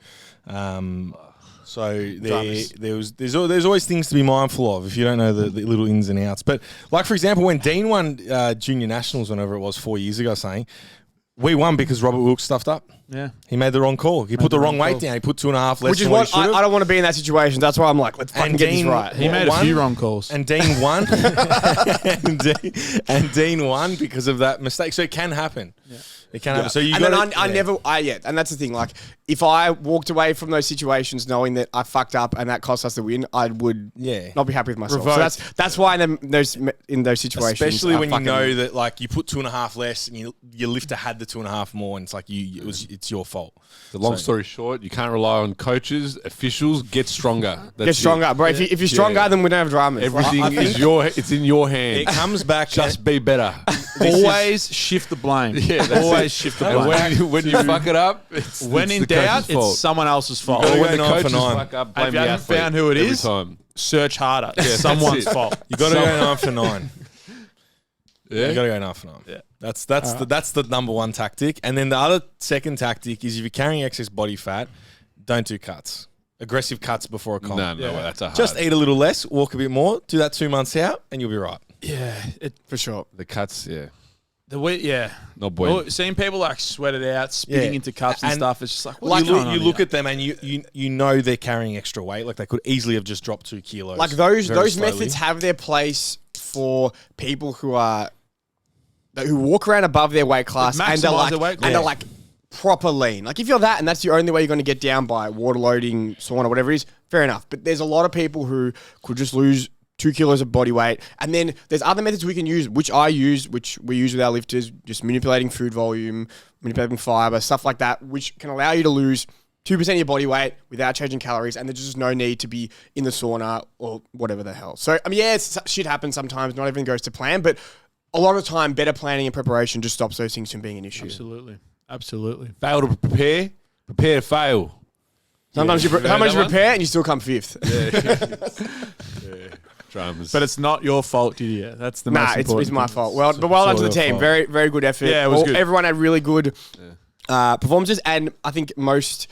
Speaker 2: So there's always things to be mindful of if you don't know the little ins and outs. But like for example, when Dean won junior nationals, whenever it was 4 years ago, saying we won because Robert Wilkes stuffed up.
Speaker 1: Yeah.
Speaker 2: He made the wrong call. He put the wrong weight down. He put 2.5 less.
Speaker 4: Which is
Speaker 2: than
Speaker 4: what
Speaker 2: he should have.
Speaker 4: I don't want to be in that situation. That's why I'm like, let's fucking get this
Speaker 2: Dean-
Speaker 4: right.
Speaker 1: He made a
Speaker 2: One-
Speaker 1: few wrong calls.
Speaker 2: And Dean won. and Dean won because of that mistake. So it can happen. Yeah. It can happen. So you
Speaker 4: and
Speaker 2: got
Speaker 4: then and that's the thing. Like, if I walked away from those situations knowing that I fucked up and that cost us the win, I would not be happy with myself.
Speaker 1: Revoked.
Speaker 4: So that's why in those situations,
Speaker 2: especially
Speaker 4: I
Speaker 2: when you
Speaker 4: fucking-
Speaker 2: know that like you put 2.5 less and your lifter had the 2.5 more, and it's like it's your fault.
Speaker 3: The long story short, you can't rely on coaches, officials. Get stronger. That's
Speaker 4: get stronger,
Speaker 3: it.
Speaker 4: bro. If you're stronger, then we don't have dramas.
Speaker 3: Everything is it's in your hands.
Speaker 2: It comes back.
Speaker 3: Just be better.
Speaker 1: Always shift the blame.
Speaker 3: Yeah, that's
Speaker 1: Always
Speaker 3: it.
Speaker 1: shift the
Speaker 3: And
Speaker 1: blame.
Speaker 3: when you fuck it up, it's
Speaker 1: When in
Speaker 3: the coach's
Speaker 1: doubt,
Speaker 3: fault.
Speaker 1: it's someone else's fault.
Speaker 2: gotta
Speaker 3: Or
Speaker 2: go
Speaker 3: when the
Speaker 2: 9 for
Speaker 3: coaches
Speaker 2: 9.
Speaker 3: fuck up,
Speaker 1: If
Speaker 3: blame
Speaker 1: you
Speaker 3: the
Speaker 1: haven't
Speaker 3: athlete
Speaker 1: found who it
Speaker 3: every
Speaker 1: is,
Speaker 3: time.
Speaker 1: search harder.
Speaker 3: that's
Speaker 1: Someone's
Speaker 3: it.
Speaker 1: fault.
Speaker 2: You got to go 9 for 9.
Speaker 3: Yeah.
Speaker 2: You got to go 9 for 9.
Speaker 1: Yeah.
Speaker 2: That's the number one tactic. And then the second tactic is if you're carrying excess body fat, don't do cuts. Aggressive cuts before a comp.
Speaker 3: No, that's a hard.
Speaker 2: Just eat a little less, walk a bit more, do that 2 months out, and you'll be right.
Speaker 1: Yeah,
Speaker 4: for sure.
Speaker 3: the cuts. Yeah,
Speaker 1: the way,
Speaker 3: no bueno.
Speaker 1: seeing people like sweat it out, spitting
Speaker 2: Yeah.
Speaker 1: into cups and
Speaker 2: And
Speaker 1: stuff. It's just like,
Speaker 2: You look at them and you know they're carrying extra weight. Like they could easily have just dropped 2 kilos.
Speaker 4: Like those
Speaker 2: very slowly.
Speaker 4: methods have their place for people who walk around above their weight class and
Speaker 1: maximise
Speaker 4: are like
Speaker 1: their weight class.
Speaker 4: and are like proper lean. Like if you're that and that's the only way you're going to get down by water loading, sauna, whatever it is, fair enough. But there's a lot of people who could just lose 2 kilos of body weight. And then there's other methods we can use, which we use with our lifters, just manipulating food volume, manipulating fiber, stuff like that, which can allow you to lose 2% of your body weight without changing calories, and there's just no need to be in the sauna or whatever the hell. So, I mean, yeah, shit happens sometimes. Not everything goes to plan, but a lot of the time, better planning and preparation just stops those things from being an issue.
Speaker 1: Absolutely.
Speaker 3: Fail to prepare to fail.
Speaker 4: Sometimes you prepare and you still come 5th.
Speaker 3: Dramas.
Speaker 1: But it's not your fault, Didier. That's the most important.
Speaker 4: It's my
Speaker 1: thing.
Speaker 4: fault. Well done to the
Speaker 2: your
Speaker 4: team.
Speaker 2: fault.
Speaker 4: Very, very good effort.
Speaker 1: Yeah, it was good.
Speaker 4: Everyone had really good performances, and I think most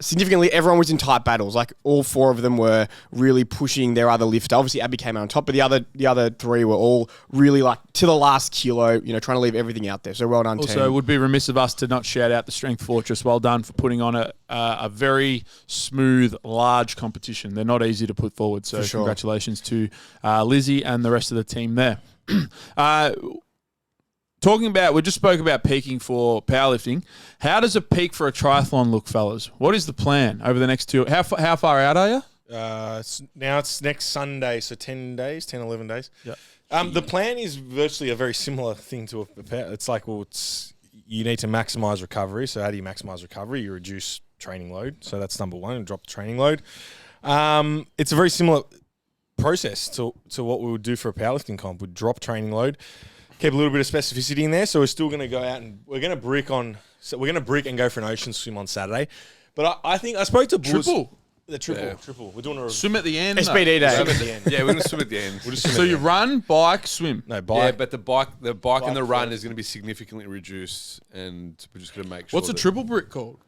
Speaker 4: significantly, everyone was in tight battles. Like all 4 of them were really pushing their other lifter. Obviously, Abby came out on top, but the other 3 were all really like to the last kilo. Trying to leave everything out there. So well done,
Speaker 1: Also,
Speaker 4: team.
Speaker 1: it would be remiss of us to not shout out the Strength Fortress. Well done for putting on a very smooth, large competition. They're not easy to put forward. So
Speaker 4: sure.
Speaker 1: congratulations to Lizzie and the rest of the team there. We just spoke about peaking for powerlifting. How does a peak for a triathlon look, fellas? What is the plan over the next 2? How far out are you?
Speaker 2: Now it's next Sunday, so 10 days, 10, 11 days.
Speaker 1: Yeah.
Speaker 2: The plan is virtually a very similar thing to it's like, well, you need to maximize recovery. So how do you maximize recovery? You reduce training load. So that's number one, and drop the training load. It's a very similar process to what we would do for a powerlifting comp. We'd drop training load, keep a little bit of specificity in there. So we're still going to go out and we're going to brick and go for an ocean swim on Saturday. But I think I spoke to Bulls. The triple. We're doing a
Speaker 1: Swim at the end.
Speaker 4: SBD day.
Speaker 2: swim at the end.
Speaker 3: Yeah, we're going to swim at the end.
Speaker 1: So you run, bike, swim.
Speaker 2: No,
Speaker 3: Yeah,
Speaker 2: bike.
Speaker 3: but the bike and the run
Speaker 2: first.
Speaker 3: is going to be significantly reduced, and we're just going to make sure.
Speaker 1: What's a triple brick called?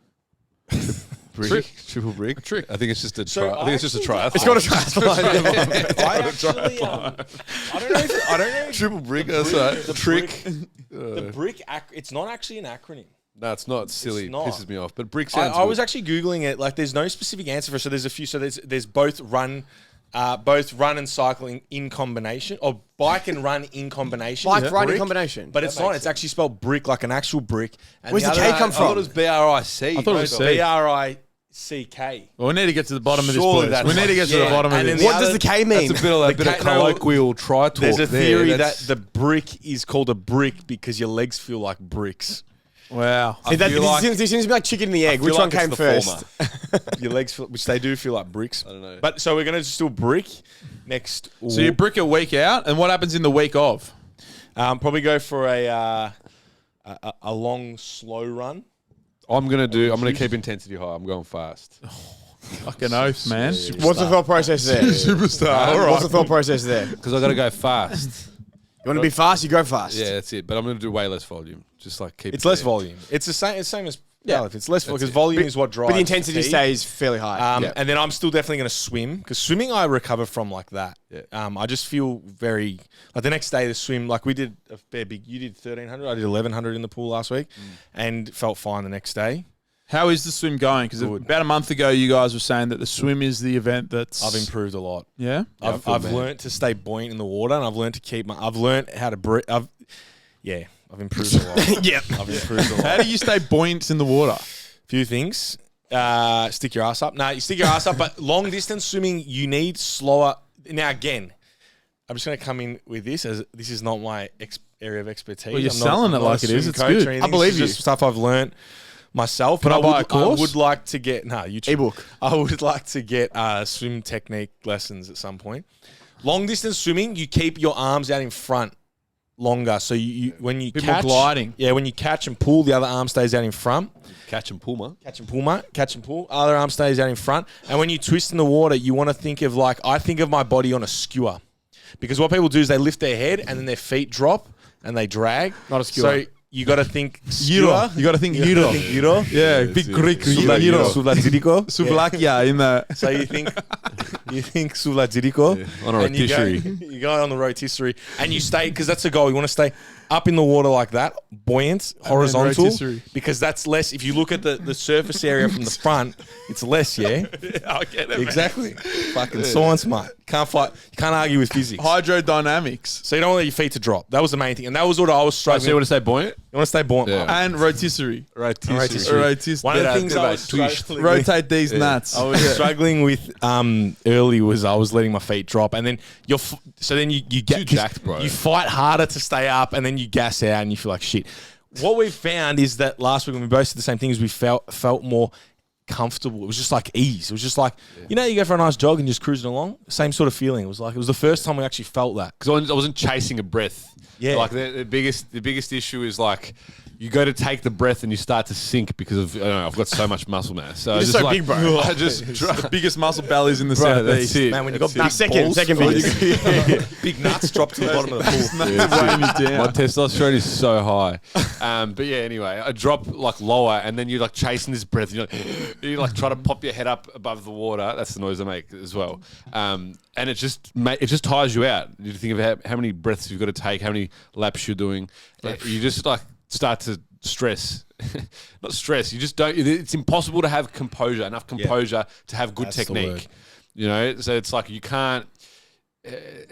Speaker 3: triple brick? Trick. I think it's just a
Speaker 2: So
Speaker 3: I think it's just a triathlon.
Speaker 4: It's got a triathlon.
Speaker 2: I actually, I don't know. If,
Speaker 3: triple brick. That's right.
Speaker 2: the
Speaker 3: Trick.
Speaker 2: The brick. It's not actually an acronym.
Speaker 3: No, it's not. Silly.
Speaker 2: It's not.
Speaker 3: Pisses me off. But brick sounds
Speaker 2: I was
Speaker 3: good.
Speaker 2: actually googling it. Like, there's no specific answer for. So there's a few. So there's both run and cycling in combination, or bike and run in combination.
Speaker 4: Bike run in
Speaker 2: Brick.
Speaker 4: combination.
Speaker 2: But it's not. It's actually spelled brick, like an actual brick. And
Speaker 4: Where's the
Speaker 2: other-
Speaker 4: K come
Speaker 3: I thought
Speaker 4: from?
Speaker 3: it was BRIC.
Speaker 1: I thought it was C.
Speaker 2: BRICK.
Speaker 1: Well, we need to get to the bottom of this,
Speaker 2: Surely
Speaker 1: boys.
Speaker 2: that's
Speaker 1: We need to get to the
Speaker 2: yeah.
Speaker 1: bottom of
Speaker 2: And then
Speaker 1: this.
Speaker 2: the
Speaker 4: What does the K mean?
Speaker 3: That's a bit of,
Speaker 2: The K- no,
Speaker 3: colloquial try talk.
Speaker 2: There's a theory that
Speaker 3: That's-
Speaker 2: the brick is called a brick because your legs feel like bricks.
Speaker 1: Wow.
Speaker 4: See, that,
Speaker 3: feel
Speaker 4: this,
Speaker 3: like-
Speaker 4: seems, this seems like chicken and the egg.
Speaker 2: I feel
Speaker 4: Which
Speaker 2: like
Speaker 4: one
Speaker 2: it's
Speaker 4: came
Speaker 2: the
Speaker 4: first?
Speaker 2: former. Your legs, which they do feel like bricks.
Speaker 3: I don't know.
Speaker 2: But so we're gonna just do a brick next.
Speaker 1: So you brick a week out, and what happens in the week of?
Speaker 2: Probably go for a long slow run.
Speaker 3: I'm gonna keep intensity high. I'm going fast.
Speaker 1: Fucking oath, man.
Speaker 4: What's the thought process there?
Speaker 1: Superstar.
Speaker 4: What's the thought process there? You
Speaker 3: Because I gotta go fast.
Speaker 4: want to be fast, you go fast.
Speaker 3: Yeah, that's it. But I'm gonna do way less volume. Just like keep.
Speaker 2: It's
Speaker 3: it
Speaker 2: less
Speaker 3: there.
Speaker 2: volume. It's the same. It's same as
Speaker 4: Yeah.
Speaker 2: It's less because
Speaker 3: it.
Speaker 2: volume is what drives.
Speaker 4: But the intensity
Speaker 2: fatigue.
Speaker 4: stays fairly high.
Speaker 3: Yeah.
Speaker 2: And then I'm still definitely going to swim because swimming I recover from like that.
Speaker 3: Yeah.
Speaker 2: I just feel very like the next day the swim like we did a fair big. You did 1,300. I did 1,100 in the pool last week, and felt fine the next day.
Speaker 1: How is the swim going? Because about a month ago, you guys were saying that the swim is the event that's...
Speaker 2: I've improved a lot.
Speaker 1: Yeah?
Speaker 2: I've learned to stay buoyant in the water, and I've learned to keep my. I've learned how to breathe. I've improved a lot.
Speaker 4: Yep.
Speaker 2: I've improved a lot.
Speaker 1: How do you stay buoyant in the water?
Speaker 2: Few things. Stick your ass up. No, you stick your ass up. But long distance swimming, you need slower. Now again, I'm just going to come in with this as this is not my area of expertise.
Speaker 1: Well, you're
Speaker 2: I'm
Speaker 1: selling
Speaker 2: I'm
Speaker 1: it
Speaker 2: not
Speaker 1: like
Speaker 2: a
Speaker 1: it is.
Speaker 2: swim
Speaker 1: It's
Speaker 2: coach
Speaker 1: good.
Speaker 2: or anything.
Speaker 4: I believe
Speaker 2: This is
Speaker 4: you.
Speaker 2: just stuff I've learned myself.
Speaker 1: Can
Speaker 2: But
Speaker 1: I buy a course?
Speaker 2: I would like to get YouTube.
Speaker 4: Ebook.
Speaker 2: I would like to get swim technique lessons at some point. Long distance swimming, you keep your arms out in front longer. So you when you
Speaker 1: Bit more
Speaker 2: catch,
Speaker 1: gliding.
Speaker 2: Yeah, when you catch and pull, the other arm stays out in front.
Speaker 3: Catch and pull, man.
Speaker 2: Catch and pull, mate. Catch and pull. Other arm stays out in front. And when you twist in the water, you want to think of like, I think of my body on a skewer. Because what people do is they lift their head and then their feet drop and they drag.
Speaker 4: Not a skewer.
Speaker 2: So you got to think
Speaker 1: Euro.
Speaker 2: skewer.
Speaker 1: You got to think
Speaker 2: You gotta
Speaker 1: Euro.
Speaker 2: think Euro.
Speaker 1: Yeah,
Speaker 3: That's
Speaker 1: big
Speaker 3: it.
Speaker 1: Greek
Speaker 2: Souvlakia.
Speaker 1: Euro. Souvlakia in the...
Speaker 2: So you think Souvlakia.
Speaker 3: Yeah, on a
Speaker 2: and you go,
Speaker 3: rotisserie.
Speaker 2: you go on the rotisserie and you stay, because that's the goal. You want to stay up in the water like that, buoyant, horizontal,
Speaker 1: rotisserie.
Speaker 2: because that's less. If you look at the surface area from the front, it's less, yeah?
Speaker 1: I get it,
Speaker 2: Exactly. Fucking science, mate. Can't fight. You can't argue with physics.
Speaker 1: Hydrodynamics.
Speaker 2: So you don't want your feet to drop. That was the main thing. And that was what I was
Speaker 3: So
Speaker 2: struggling
Speaker 3: you want
Speaker 2: with.
Speaker 3: to say buoyant?
Speaker 2: You want to stay buoyant,
Speaker 3: Yeah.
Speaker 2: mate.
Speaker 1: And rotisserie.
Speaker 3: Rotisserie.
Speaker 2: One of the
Speaker 3: Bit of-
Speaker 2: things
Speaker 3: bit of
Speaker 2: I
Speaker 3: a
Speaker 2: was
Speaker 3: twist.
Speaker 2: struggling with-
Speaker 1: Rotate these nuts.
Speaker 2: I was struggling with early was I was letting my feet drop, and then so then you get
Speaker 3: Too jacked, bro.
Speaker 2: You fight harder to stay up, and then you gas out, and you feel like shit. What we found is that last week when we both said the same thing is we felt more comfortable. It was just like ease. It was just like you go for a nice jog and just cruising along. Same sort of feeling. It was the first time we actually felt that.
Speaker 3: Because I wasn't chasing a breath.
Speaker 2: Yeah.
Speaker 3: Like the biggest issue is like you go to take the breath and you start to sink because of I don't know, I've got so much muscle mass. So
Speaker 4: You're
Speaker 3: I
Speaker 4: just
Speaker 3: just
Speaker 4: so
Speaker 3: like,
Speaker 4: big, bro.
Speaker 3: I just
Speaker 1: The biggest muscle bellies in the
Speaker 3: bro, that's
Speaker 1: southeast.
Speaker 3: it.
Speaker 2: Man, when you got
Speaker 3: That's
Speaker 2: big
Speaker 3: it.
Speaker 2: balls,
Speaker 4: second biggest.
Speaker 2: big nuts drop to the bottom of the pool.
Speaker 3: Yeah, that's
Speaker 1: weighing
Speaker 3: it.
Speaker 1: me down.
Speaker 3: My testosterone is so high. But yeah, anyway, I drop like lower and then you're like chasing this breath. You like try to pop your head up above the water. That's the noise I make as well. And it just tires you out. You think of how many breaths you've got to take, how many laps you're doing. You just like start to stress. Not stress. You just don't. It's impossible to have enough composure to have good
Speaker 2: That's the
Speaker 3: technique.
Speaker 2: word.
Speaker 3: So it's like you can't.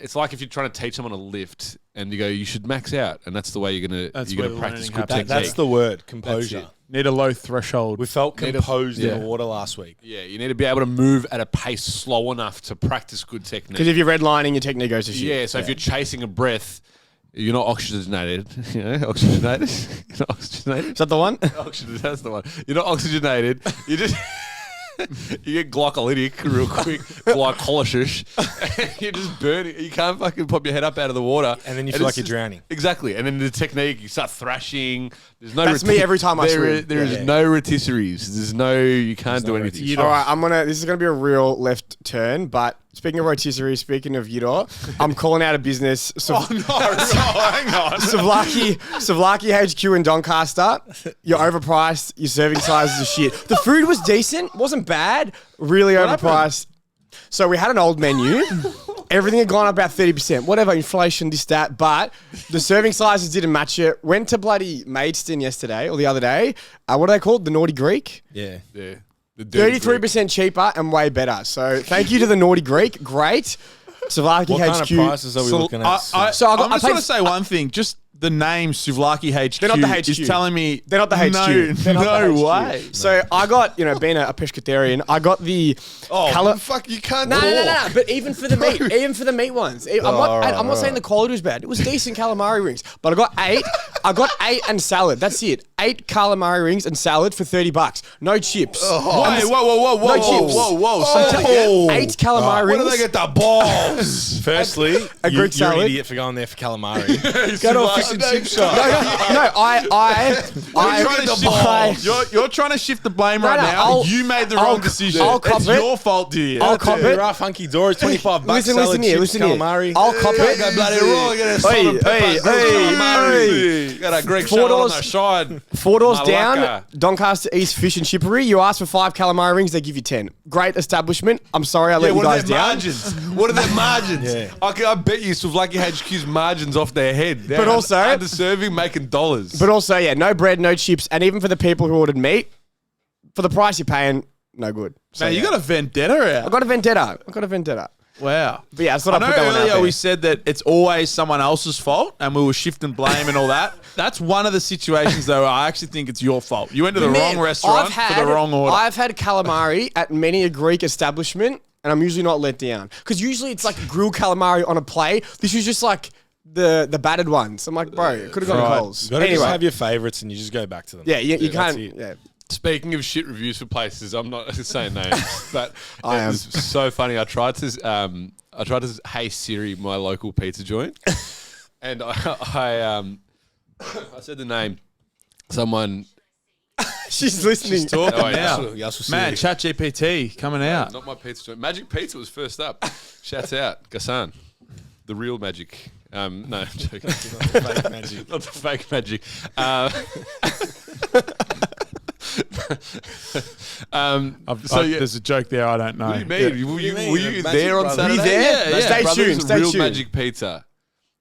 Speaker 3: it's like if you're trying to teach someone to lift and you go, you should max out, and that's the way you're gonna
Speaker 1: That's
Speaker 3: you're
Speaker 1: where
Speaker 3: gonna
Speaker 1: the
Speaker 3: practice
Speaker 1: learning
Speaker 3: good
Speaker 1: happens.
Speaker 3: technique.
Speaker 2: That's the word,
Speaker 3: That's
Speaker 2: composure.
Speaker 3: it.
Speaker 1: Need a low threshold.
Speaker 2: We felt composed in the water last week.
Speaker 3: Yeah, you need to be able to move at a pace slow enough to practice good technique.
Speaker 4: Because if you're redlining, your technique goes to shit.
Speaker 3: Yeah, so if you're chasing a breath, you're not oxygenated. You know, oxygenated. You're not oxygenated.
Speaker 4: Is that the one?
Speaker 3: That's the one. You're not oxygenated. You just you get glycolytic real quick, glycolysis. You're just burning. You can't fucking pop your head up out of the water,
Speaker 2: And then you feel like you're drowning.
Speaker 3: Exactly. And then the technique, you start thrashing. There's no.
Speaker 4: That's me every time I swim.
Speaker 3: There is
Speaker 2: Yeah.
Speaker 3: no rotisseries. There's no. You can't do
Speaker 2: no
Speaker 3: anything.
Speaker 4: All right, this is gonna be a real left turn, but speaking of rotisserie, speaking of Udor, I'm calling out a business.
Speaker 1: no, hang on.
Speaker 4: Souvlakia HQ in Doncaster. You're overpriced. Your serving sizes are shit. The food was decent, wasn't bad. Really overpriced. So we had an old menu. Everything had gone up about 30%. Whatever, inflation, this, that. But the serving sizes didn't match it. Went to bloody Maidstone yesterday or the other day. What are they called? The Naughty Greek?
Speaker 2: Yeah.
Speaker 3: Yeah. The dirty
Speaker 4: 33% cheaper and way better. So thank you to the Naughty Greek. Great. Souvlakia
Speaker 2: What
Speaker 4: HQ.
Speaker 2: kind of prices are we looking at?
Speaker 1: I
Speaker 4: So I
Speaker 1: just
Speaker 4: paid-
Speaker 1: want to say one thing. Just the name Souvlakia HQ,
Speaker 4: They're not the HQ.
Speaker 1: is telling me
Speaker 4: They're not the HQ.
Speaker 1: No,
Speaker 4: They're not the
Speaker 1: no
Speaker 4: HQ.
Speaker 1: way.
Speaker 4: So I got, being a pescatarian, I got the
Speaker 3: fuck! You can't.
Speaker 4: No. But even for the meat ones, I'm not saying the quality was bad. It was decent calamari rings, but I got 8. I got 8 and salad. That's it. 8 calamari rings and salad for $30. No chips.
Speaker 1: Wait, whoa,
Speaker 4: No chips.
Speaker 1: Say that again.
Speaker 4: 8 calamari rings.
Speaker 3: Where do they get the balls?
Speaker 2: Firstly,
Speaker 4: A Greek
Speaker 2: you're an
Speaker 4: salad.
Speaker 2: idiot for going there for calamari.
Speaker 3: Go to a fish and chip shop.
Speaker 1: You're trying to shift the blame
Speaker 4: No,
Speaker 1: right
Speaker 4: no,
Speaker 1: now. You made the wrong decision.
Speaker 4: I'll cop
Speaker 1: It's
Speaker 4: it.
Speaker 1: your fault, Didier.
Speaker 4: I'll cop it.
Speaker 2: Rough hunky door is $25.
Speaker 4: Listen
Speaker 2: salad,
Speaker 4: here,
Speaker 2: chips,
Speaker 4: listen here.
Speaker 2: calamari.
Speaker 4: I'll cop it.
Speaker 3: Go bloody wrong. Get a salt
Speaker 4: Hey,
Speaker 3: and pepper.
Speaker 4: hey,
Speaker 3: grilled
Speaker 4: hey,
Speaker 3: calamari.
Speaker 4: hey.
Speaker 3: Got a Greek
Speaker 4: $4
Speaker 3: salad on the side.
Speaker 4: 4 doors
Speaker 3: Malacca.
Speaker 4: down, Doncaster East Fish and Chippery. You ask for 5 calamari rings, they give you 10. Great establishment. I'm sorry I let you
Speaker 3: What are
Speaker 4: guys
Speaker 3: their
Speaker 4: down.
Speaker 3: margins? What are their margins?
Speaker 2: Yeah.
Speaker 3: I bet you Souvlakia HQ's margins off their head. They're
Speaker 4: But also-
Speaker 3: underserving, making dollars.
Speaker 4: But also, yeah, no bread, no chips, and even for the people who ordered meat, for the price you're paying, no good. So,
Speaker 1: Man, you got a vendetta
Speaker 4: I
Speaker 1: out.
Speaker 4: got a vendetta.
Speaker 1: Wow.
Speaker 4: But yeah, I thought
Speaker 1: I
Speaker 4: I'd
Speaker 1: know
Speaker 4: put that one out
Speaker 1: earlier
Speaker 4: there.
Speaker 1: we said that it's always someone else's fault and we were shifting blame and all that. That's one of the situations, though, I actually think it's your fault. You went to the
Speaker 4: Man,
Speaker 1: wrong restaurant for the wrong order.
Speaker 4: I've had calamari at many a Greek establishment, and I'm usually not let down. Because usually it's like grilled calamari on a plate. This was just like the battered ones. I'm like, bro, it could have gone to
Speaker 1: Right.
Speaker 4: Coles.
Speaker 2: You gotta just
Speaker 4: Anyway,
Speaker 2: have your favourites and you just go back to them.
Speaker 4: yeah, you
Speaker 2: that's
Speaker 4: can't.
Speaker 2: it.
Speaker 4: Yeah.
Speaker 3: Speaking of shit reviews for places, I'm not saying names, but
Speaker 4: I
Speaker 3: it
Speaker 4: am.
Speaker 3: was so funny. I tried to Hey Siri my local pizza joint, and I said the name. Someone
Speaker 4: She's listening.
Speaker 1: Talking
Speaker 3: Oh, yeah.
Speaker 1: now.
Speaker 2: Yasu
Speaker 1: Man,
Speaker 2: Siri.
Speaker 1: ChatGPT coming out.
Speaker 3: not my pizza joint. Magic Pizza was first up. Shouts out, Gassan, the real magic. No, I'm joking.
Speaker 2: Fake magic.
Speaker 3: Not the fake magic.
Speaker 1: There's a joke there I don't know.
Speaker 3: What do you mean? Were you
Speaker 2: Magic
Speaker 3: there on
Speaker 2: Brothers.
Speaker 3: Saturday?
Speaker 4: Were you there?
Speaker 3: Yeah,
Speaker 4: Stay
Speaker 3: Brothers,
Speaker 4: tuned, stay
Speaker 3: real
Speaker 4: tuned.
Speaker 3: magic pizza.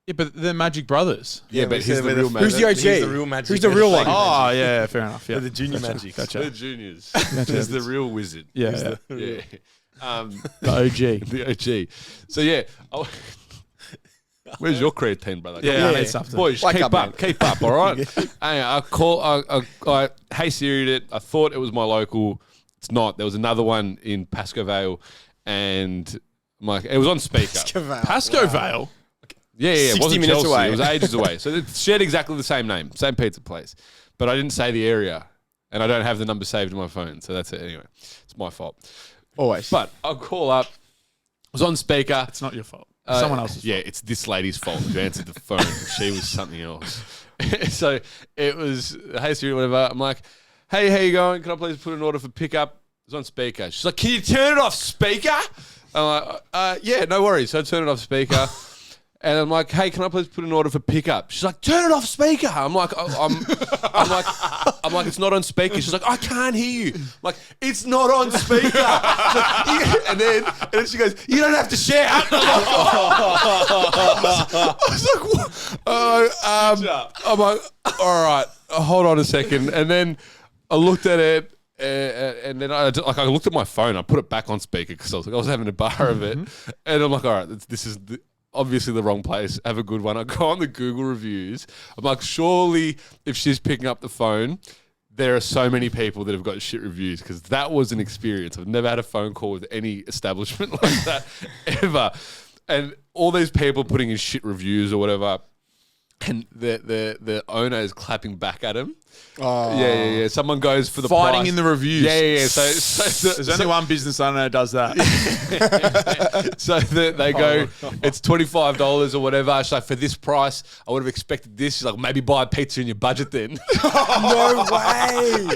Speaker 1: Yeah, but they're Magic Brothers.
Speaker 3: Yeah, but
Speaker 2: we
Speaker 3: he's
Speaker 2: said
Speaker 3: the
Speaker 2: we're
Speaker 3: real
Speaker 2: the-
Speaker 4: Who's
Speaker 3: magic.
Speaker 4: the OG?
Speaker 2: He's the real magic.
Speaker 4: Who's the real
Speaker 2: They're
Speaker 4: one?
Speaker 2: the fake
Speaker 1: Oh,
Speaker 2: magic.
Speaker 1: yeah, fair enough. Yeah.
Speaker 2: They're the junior magic.
Speaker 3: The
Speaker 1: Gotcha.
Speaker 3: juniors.
Speaker 1: Gotcha.
Speaker 3: He's the real wizard.
Speaker 1: Yeah, yeah.
Speaker 3: Yeah.
Speaker 1: The OG.
Speaker 3: The OG. So yeah. Where's your creatine, brother?
Speaker 1: Yeah,
Speaker 3: Come
Speaker 1: I
Speaker 3: on.
Speaker 1: need something.
Speaker 3: Boys,
Speaker 4: Wake
Speaker 3: keep
Speaker 4: up,
Speaker 3: up,
Speaker 4: man.
Speaker 3: keep up, all right? Hey, I Hey Siri'd it. I thought it was my local. It's not. There was another one in Pascoe Vale, and I'm like, it was on speaker.
Speaker 1: Pascoe Vale.
Speaker 3: Yeah, it
Speaker 4: 60
Speaker 3: wasn't
Speaker 4: minutes
Speaker 3: Chelsea.
Speaker 4: away.
Speaker 3: It was ages away. So it shared exactly the same name, same pizza place, but I didn't say the area, and I don't have the number saved in my phone. So that's it. Anyway, it's my fault.
Speaker 4: Always.
Speaker 3: But I'll call up. It was on speaker.
Speaker 1: It's not your fault. Someone else's
Speaker 3: Yeah, it's this lady's fault who answered the phone. She was something else. So it was, hey Siri, whatever. I'm like, hey, how you going? Can I please put an order for pickup? It was on speaker. She's like, can you turn it off speaker? I'm like, yeah, no worries. So I turn it off speaker. And I'm like, hey, can I please put an order for pickup? She's like, turn it off speaker. I'm like, I'm like, it's not on speaker. She's like, I can't hear you. I'm like, it's not on speaker. She's like, "Yeah." And then she goes, you don't have to shout. I was like, what? I'm like, all right, hold on a second. And then I looked at it. And then I looked at my phone. I put it back on speaker because I was having a bar of it. And I'm like, all right, this is. obviously the wrong place. Have a good one. I go on the Google reviews. I'm like, surely if she's picking up the phone, there are so many people that have got shit reviews because that was an experience. I've never had a phone call with any establishment like that ever. And all these people putting in shit reviews or whatever, and the owner is clapping back at him.
Speaker 4: Oh.
Speaker 3: Yeah. Someone goes for the
Speaker 1: Fighting
Speaker 3: price.
Speaker 1: in the reviews.
Speaker 3: Yeah. So
Speaker 1: There's only one business owner that does that.
Speaker 3: So they go, it's $25 or whatever. So for this price, I would have expected this. She's like, maybe buy a pizza in your budget then.
Speaker 4: No way.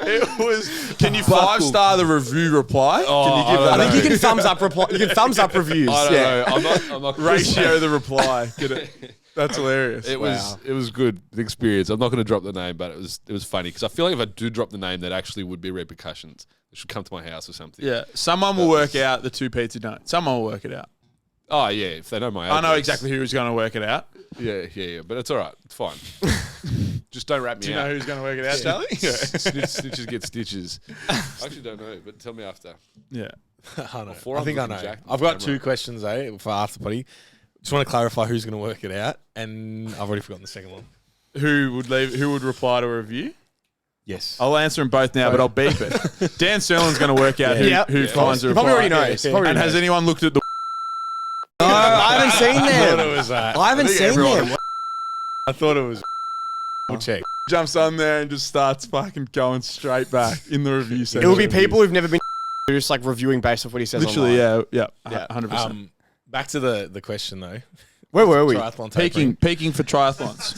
Speaker 3: It was.
Speaker 1: Can you 5-star the review reply? Can you give that?
Speaker 4: I think you can thumbs up reply. You can thumbs up reviews.
Speaker 3: I don't know. I'm not
Speaker 1: ratio the reply. Get it? That's hilarious.
Speaker 3: It was good, the experience. I'm not going to drop the name, but it was funny because I feel like if I do drop the name, that actually would be repercussions. They should come to my house or something.
Speaker 1: Yeah, someone will work out the 2 pizza donut. Someone will work it out.
Speaker 3: Oh yeah, if they know my address.
Speaker 1: I know exactly who's going to work it out.
Speaker 3: Yeah, but it's all right. It's fine. Just don't wrap me
Speaker 1: Do you
Speaker 3: out.
Speaker 1: know who's going to work it out, Charlie?
Speaker 3: Snitches get stitches. I actually don't know, but tell me after.
Speaker 1: Yeah.
Speaker 2: I know.
Speaker 3: Before
Speaker 2: I
Speaker 3: I'm
Speaker 2: think I
Speaker 3: looking
Speaker 2: know.
Speaker 3: jacked
Speaker 2: I've got
Speaker 3: on
Speaker 2: 2
Speaker 3: camera.
Speaker 2: questions for after potty. Just want to clarify who's going to work it out, and I've already forgotten the second one.
Speaker 1: Who would reply to a review?
Speaker 2: Yes.
Speaker 1: I'll answer them both now, but I'll beep it. Dan Serlin's going to work out who finds a
Speaker 4: He
Speaker 1: reply.
Speaker 4: probably already knows.
Speaker 1: And has anyone looked at the...
Speaker 4: No, I haven't seen
Speaker 2: I thought
Speaker 4: them.
Speaker 2: it was that.
Speaker 4: I haven't seen them.
Speaker 2: I thought it was. We'll check.
Speaker 1: Jumps on there and just starts fucking going straight back in the review
Speaker 4: It
Speaker 1: section.
Speaker 4: will be people who've never been just like reviewing based off what he says.
Speaker 1: Literally,
Speaker 4: online.
Speaker 1: yeah, 100%.
Speaker 2: Back to the question though.
Speaker 4: Where were we?
Speaker 2: Triathlon tapering.
Speaker 1: Peaking for triathlons.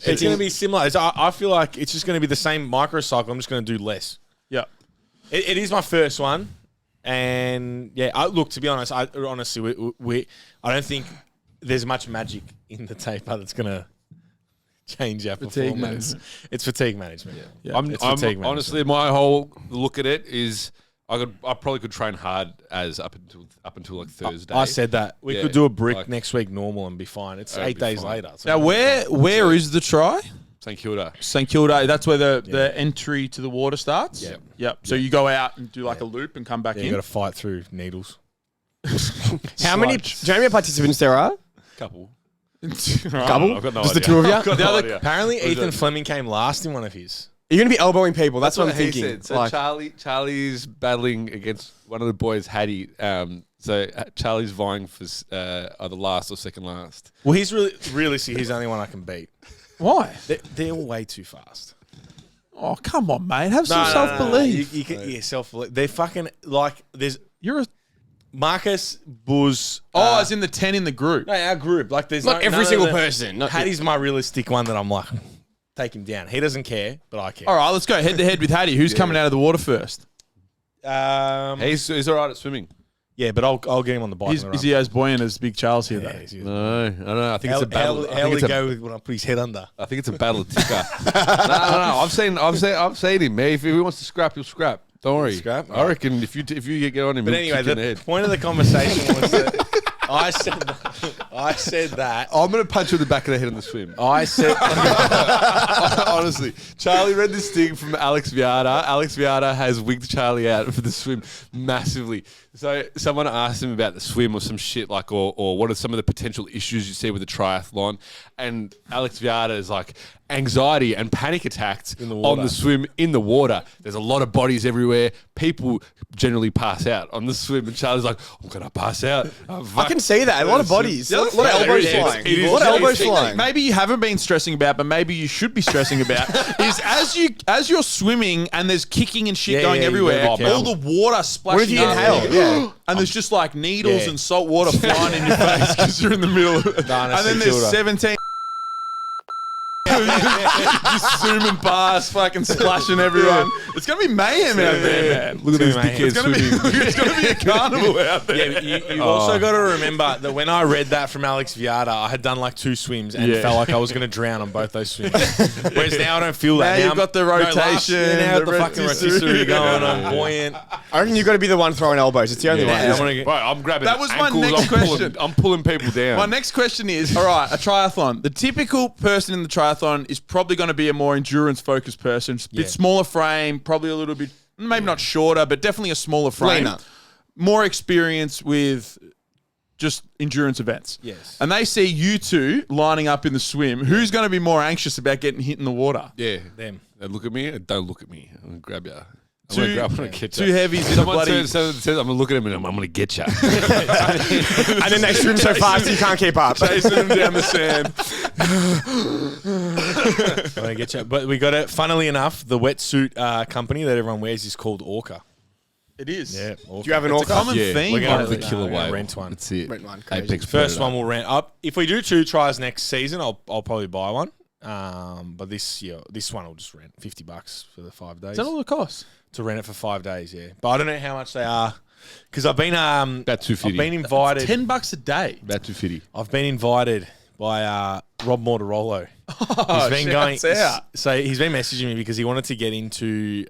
Speaker 2: It's going to be similar. I feel like it's just going to be the same microcycle. I'm just going to do less.
Speaker 1: Yeah.
Speaker 2: It is my first one, and yeah. Look, to be honest, I don't think there's much magic in the taper that's going to change our
Speaker 1: Fatigue
Speaker 2: performance. It's fatigue management.
Speaker 1: Yeah.
Speaker 3: I'm
Speaker 2: It's fatigue management.
Speaker 3: honestly, my whole look at it is I probably could train hard as up until like Thursday.
Speaker 2: I said that we
Speaker 3: Yeah,
Speaker 2: could do a brick
Speaker 3: like-
Speaker 2: next week normal and be fine. It's
Speaker 3: That'd
Speaker 2: 8
Speaker 3: be
Speaker 2: days
Speaker 3: fine.
Speaker 2: later. So
Speaker 1: Now, where is the try?
Speaker 3: St Kilda.
Speaker 1: St Kilda. That's where the entry to the water starts?
Speaker 2: Yeah.
Speaker 1: Yep. So you go out and do like a loop and come back
Speaker 2: you
Speaker 1: in?
Speaker 2: got to fight through needles.
Speaker 4: How many? Do you know how many participants there are?
Speaker 3: Couple.
Speaker 4: Couple?
Speaker 3: I've got no
Speaker 4: Just the
Speaker 3: idea.
Speaker 4: 2 of you?
Speaker 3: I've got no idea.
Speaker 2: Apparently, Ethan Fleming came last in one of his.
Speaker 4: You're going to be elbowing people. That's what I'm
Speaker 3: he
Speaker 4: thinking.
Speaker 3: said. So
Speaker 4: Like,
Speaker 3: Charlie's battling against one of the boys, Hattie. So Charlie's vying for either last or second last.
Speaker 2: Well, he's realistically, he's the only one I can beat.
Speaker 1: Why?
Speaker 2: They're all way too fast.
Speaker 1: Oh, come on, mate. Have some self-belief.
Speaker 2: You can, self-belief. They're fucking like, there's
Speaker 1: You're a...
Speaker 2: Marcus, Buzz.
Speaker 1: as in the 10 in the group.
Speaker 2: No, our group. Like, there's
Speaker 4: not
Speaker 2: no,
Speaker 4: every
Speaker 2: none of
Speaker 4: single
Speaker 2: the-
Speaker 4: person. Not
Speaker 2: Hattie's my realistic one that I'm like, take him down. He doesn't care, but I care.
Speaker 1: All right, let's go head-to-head with Hattie. Who's coming out of the water first?
Speaker 3: He's all right at swimming.
Speaker 2: Yeah, but I'll get him on the bike.
Speaker 1: Is he as buoyant as Big Charles here, though?
Speaker 3: No, I don't know. I think it's a battle.
Speaker 2: How will he go with when I put his head under?
Speaker 3: I think it's a battle of ticker. No. I've seen him. Man. If he wants to scrap, he'll scrap. Don't worry.
Speaker 2: Scrap?
Speaker 3: I reckon if you get on him,
Speaker 2: But
Speaker 3: he'll
Speaker 2: anyway,
Speaker 3: kick you in the
Speaker 2: the
Speaker 3: head.
Speaker 2: point of the conversation was that I said that.
Speaker 3: I'm going to punch you in the back of the head in the swim.
Speaker 2: I said
Speaker 3: Honestly, Charlie read this thing from Alex Viada. Alex Viada has wigged Charlie out for the swim massively. So someone asked him about the swim or some shit like, or what are some of the potential issues you see with the triathlon? And Alex Viada is like anxiety and panic attacks
Speaker 2: In the water.
Speaker 3: on the swim in the water. There's a lot of bodies everywhere. People generally pass out on the swim, and Charlie's like, I'm gonna pass out. Oh,
Speaker 4: I can see that. A lot of bodies. A lot of
Speaker 1: Yeah,
Speaker 4: elbows
Speaker 1: it is.
Speaker 4: flying.
Speaker 3: It is.
Speaker 4: A lot of
Speaker 3: Yeah,
Speaker 4: elbows
Speaker 1: Thing that
Speaker 4: flying.
Speaker 1: maybe you haven't been stressing about, but maybe you should be stressing about is as you're swimming and there's kicking and shit
Speaker 2: Yeah,
Speaker 1: going
Speaker 2: yeah, you
Speaker 1: everywhere,
Speaker 2: gotta be
Speaker 1: all
Speaker 2: careful.
Speaker 1: the water splashing.
Speaker 4: What if you
Speaker 1: up.
Speaker 4: inhale? Yeah.
Speaker 1: And there's just like needles
Speaker 2: Yeah.
Speaker 1: and salt water flying in your face because you're in the middle of it.
Speaker 2: Nah, no,
Speaker 1: And then
Speaker 2: St.
Speaker 1: there's
Speaker 2: Kilda.
Speaker 1: 17 just zooming past, fucking splashing everyone. It's gonna be mayhem out there, man.
Speaker 3: Look at these
Speaker 2: mayhem.
Speaker 3: dickheads
Speaker 1: It's gonna be
Speaker 3: swimming.
Speaker 1: it's gonna be a carnival out there.
Speaker 2: Yeah, but you've also got to remember that when I read that from Alex Viada, I had done like 2 swims and
Speaker 1: Yeah.
Speaker 2: felt like I was going to drown on both those swims. Whereas now I don't feel that.
Speaker 1: Now you've got the rotation,
Speaker 2: Now
Speaker 1: the
Speaker 2: the fucking
Speaker 1: rotisserie.
Speaker 2: rotisserie going. I'm buoyant.
Speaker 4: I reckon you've got to be the one throwing elbows. It's the only
Speaker 2: Yeah,
Speaker 4: one.
Speaker 2: I'm gonna get-
Speaker 3: Right, I'm grabbing.
Speaker 1: That was my
Speaker 3: ankles,
Speaker 1: next question.
Speaker 3: I'm pulling people down.
Speaker 1: My next question is, all right, a triathlon. The typical person in the triathlon is probably going to be a more endurance-focused person. A bit
Speaker 2: Yeah.
Speaker 1: smaller frame, probably a little bit, maybe not shorter, but definitely a smaller frame.
Speaker 4: Leaner.
Speaker 1: More experience with just endurance events.
Speaker 2: Yes.
Speaker 1: And they see you two lining up in the swim. Who's going to be more anxious about getting hit in the water?
Speaker 3: Yeah.
Speaker 2: Them.
Speaker 3: They look at me and don't look at me. I'm going to grab you.
Speaker 1: Two
Speaker 3: get
Speaker 1: two heavies in a
Speaker 3: Someone
Speaker 1: bloody...
Speaker 3: says, I'm going to look at him and I'm going to get you.
Speaker 4: And then they swim so fast you can't keep up.
Speaker 1: Chasing them down the sand.
Speaker 2: I'm gonna get you. But we got it. Funnily enough, the wetsuit company that everyone wears is called Orca.
Speaker 1: It is.
Speaker 2: Yeah.
Speaker 4: Do you have an
Speaker 1: It's a
Speaker 4: orca?
Speaker 1: common
Speaker 3: Yeah,
Speaker 1: theme.
Speaker 2: we're gonna
Speaker 1: lately.
Speaker 3: the killer
Speaker 2: we're gonna
Speaker 3: whale.
Speaker 2: rent one.
Speaker 3: That's it.
Speaker 4: Rent one, crazy.
Speaker 3: Apex
Speaker 2: First
Speaker 3: predator.
Speaker 2: one we'll rent up. If we do 2 tries next season, I'll probably buy one. But this one will just rent $50 for the 5 days.
Speaker 1: Is that all it costs?
Speaker 2: To rent it for 5 days, yeah. But I don't know how much they are because I've been
Speaker 3: About 250.
Speaker 2: I've been invited.
Speaker 1: $10 a day.
Speaker 3: About 250.
Speaker 2: I've been invited by Rob Mortarolo.
Speaker 1: Oh,
Speaker 2: He's been going.
Speaker 1: shouts out.
Speaker 2: So he's been messaging me because he wanted to get into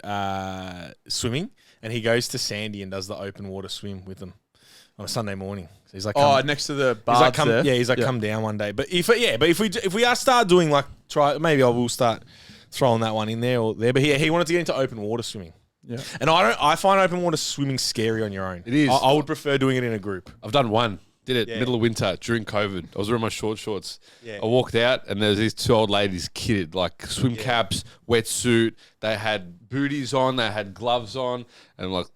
Speaker 2: swimming, and he goes to Sandy and does the open water swim with them on a Sunday morning. So he's like,
Speaker 1: Oh,
Speaker 2: come,
Speaker 1: next to the
Speaker 2: he's
Speaker 1: bar
Speaker 2: like, come,
Speaker 1: there.
Speaker 2: yeah, he's like, come down one day. But if we are start doing like maybe I will start throwing that one in there or there. But he wanted to get into open water swimming.
Speaker 1: Yeah.
Speaker 2: And I find open water swimming scary on your own.
Speaker 3: It is.
Speaker 2: I would prefer doing it in a group.
Speaker 3: I've done one. Did it
Speaker 2: Yeah.
Speaker 3: middle of winter during COVID. I was wearing my shorts.
Speaker 2: Yeah.
Speaker 3: I walked out and there's these 2 old ladies kitted, like swim caps, wetsuit. They had booties on, they had gloves on, and I'm like,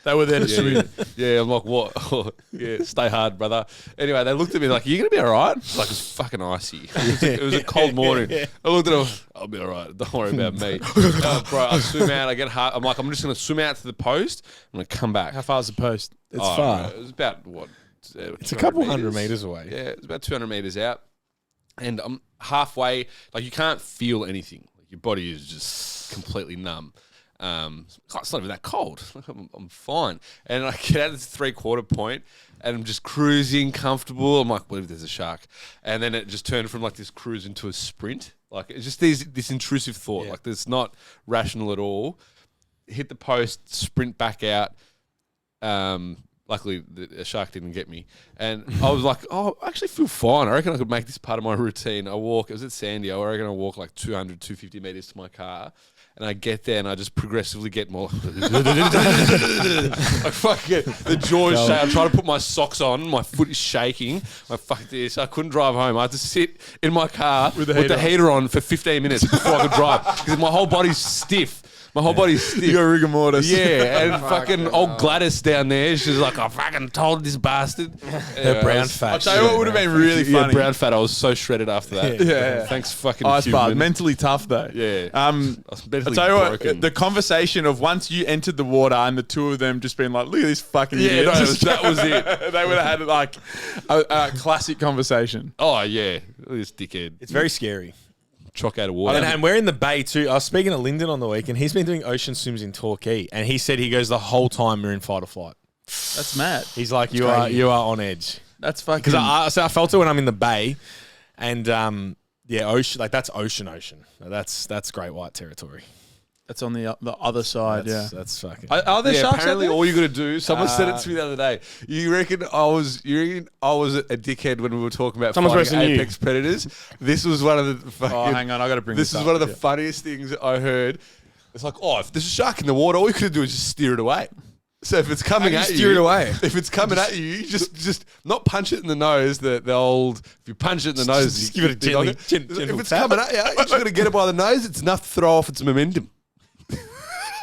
Speaker 1: They were there to swim.
Speaker 3: yeah, I'm like, what? Yeah, stay hard, brother. Anyway, they looked at me like, "Are you gonna be all right?" Like it's fucking icy. It was a cold morning. I looked at them. I'll be all right. Don't worry about me, bro. I swim out. I get hard. I'm like, I'm just gonna swim out to the post. I'm gonna come back.
Speaker 1: How far is the post?
Speaker 2: It's far.
Speaker 3: It was about what?
Speaker 2: It's a couple hundred meters away.
Speaker 3: Yeah, it's about 200 meters out, and I'm halfway. Like you can't feel anything. Like, your body is just completely numb. It's not even that cold. I'm fine. And I get out of the 3/4 point and I'm just cruising comfortable. I'm like, what if there's a shark? And then it just turned from like this cruise into a sprint. Like it's just this intrusive thought. Like it's not rational at all. Hit the post, sprint back out. Luckily, the shark didn't get me. And I was like, oh, I actually feel fine. I reckon I could make this part of my routine. I walk, it was at Sandy. I reckon I walk like 200, 250 meters to my car. And I get there and I just progressively get more. I fucking, the jaws shake. I'm trying to put my socks on. My foot is shaking. I fuck this. I couldn't drive home. I had to sit in my car with the heater on for 15 minutes before I could drive because my whole body's stiff. My whole body's stiff.
Speaker 1: You got rigor mortis.
Speaker 3: Yeah, and fucking old Gladys down there, she's like, I fucking told this bastard.
Speaker 2: Her brown fat.
Speaker 1: I'll tell you what would have been really
Speaker 3: Yeah,
Speaker 1: funny.
Speaker 3: brown fat. I was so shredded after that.
Speaker 1: Yeah.
Speaker 3: Thanks fucking
Speaker 1: Ice bar.
Speaker 3: human.
Speaker 1: Mentally tough though.
Speaker 3: Yeah.
Speaker 1: I
Speaker 3: was mentally
Speaker 1: tell you what,
Speaker 3: broken.
Speaker 1: the conversation of once you entered the water and the two of them just being like, look at this fucking
Speaker 3: Yeah,
Speaker 1: idiot.
Speaker 3: no, that was it.
Speaker 1: They would have had like a classic conversation.
Speaker 3: Oh, yeah. Look at this dickhead.
Speaker 2: It's very scary.
Speaker 3: Chock out of water.
Speaker 2: And we're in the bay too. I was speaking to Lyndon on the week, and he's been doing ocean swims in Torquay, and he said he goes the whole time we're in fight or flight.
Speaker 1: That's mad.
Speaker 2: He's like, you are on edge.
Speaker 1: That's fucking.
Speaker 2: Because I felt it when I'm in the bay, and ocean, like that's ocean. That's great white territory.
Speaker 1: that's on the other side.
Speaker 2: That's fucking.
Speaker 1: Are there sharks out
Speaker 3: apparently
Speaker 1: there?
Speaker 3: all you got to do, someone said it to me the other day. You reckon I was a dickhead when we were talking about
Speaker 4: Someone's
Speaker 3: fighting
Speaker 4: worse than you.
Speaker 3: apex predators? This was one of the fucking...
Speaker 1: Oh, hang on. I got to bring this
Speaker 3: This is
Speaker 1: up.
Speaker 3: one of the
Speaker 1: Yeah.
Speaker 3: funniest things I heard. It's like, if there's a shark in the water, all you could do is just steer it away. So if it's coming at you,
Speaker 4: steer it away?
Speaker 3: If it's coming at you, you just not punch it in the nose. The old, if you punch it in the nose,
Speaker 2: Just
Speaker 3: you
Speaker 2: give it a
Speaker 3: dog
Speaker 2: gentle
Speaker 3: If it's
Speaker 2: tap.
Speaker 3: coming at you, you just got to get it by the nose. It's enough to throw off its momentum.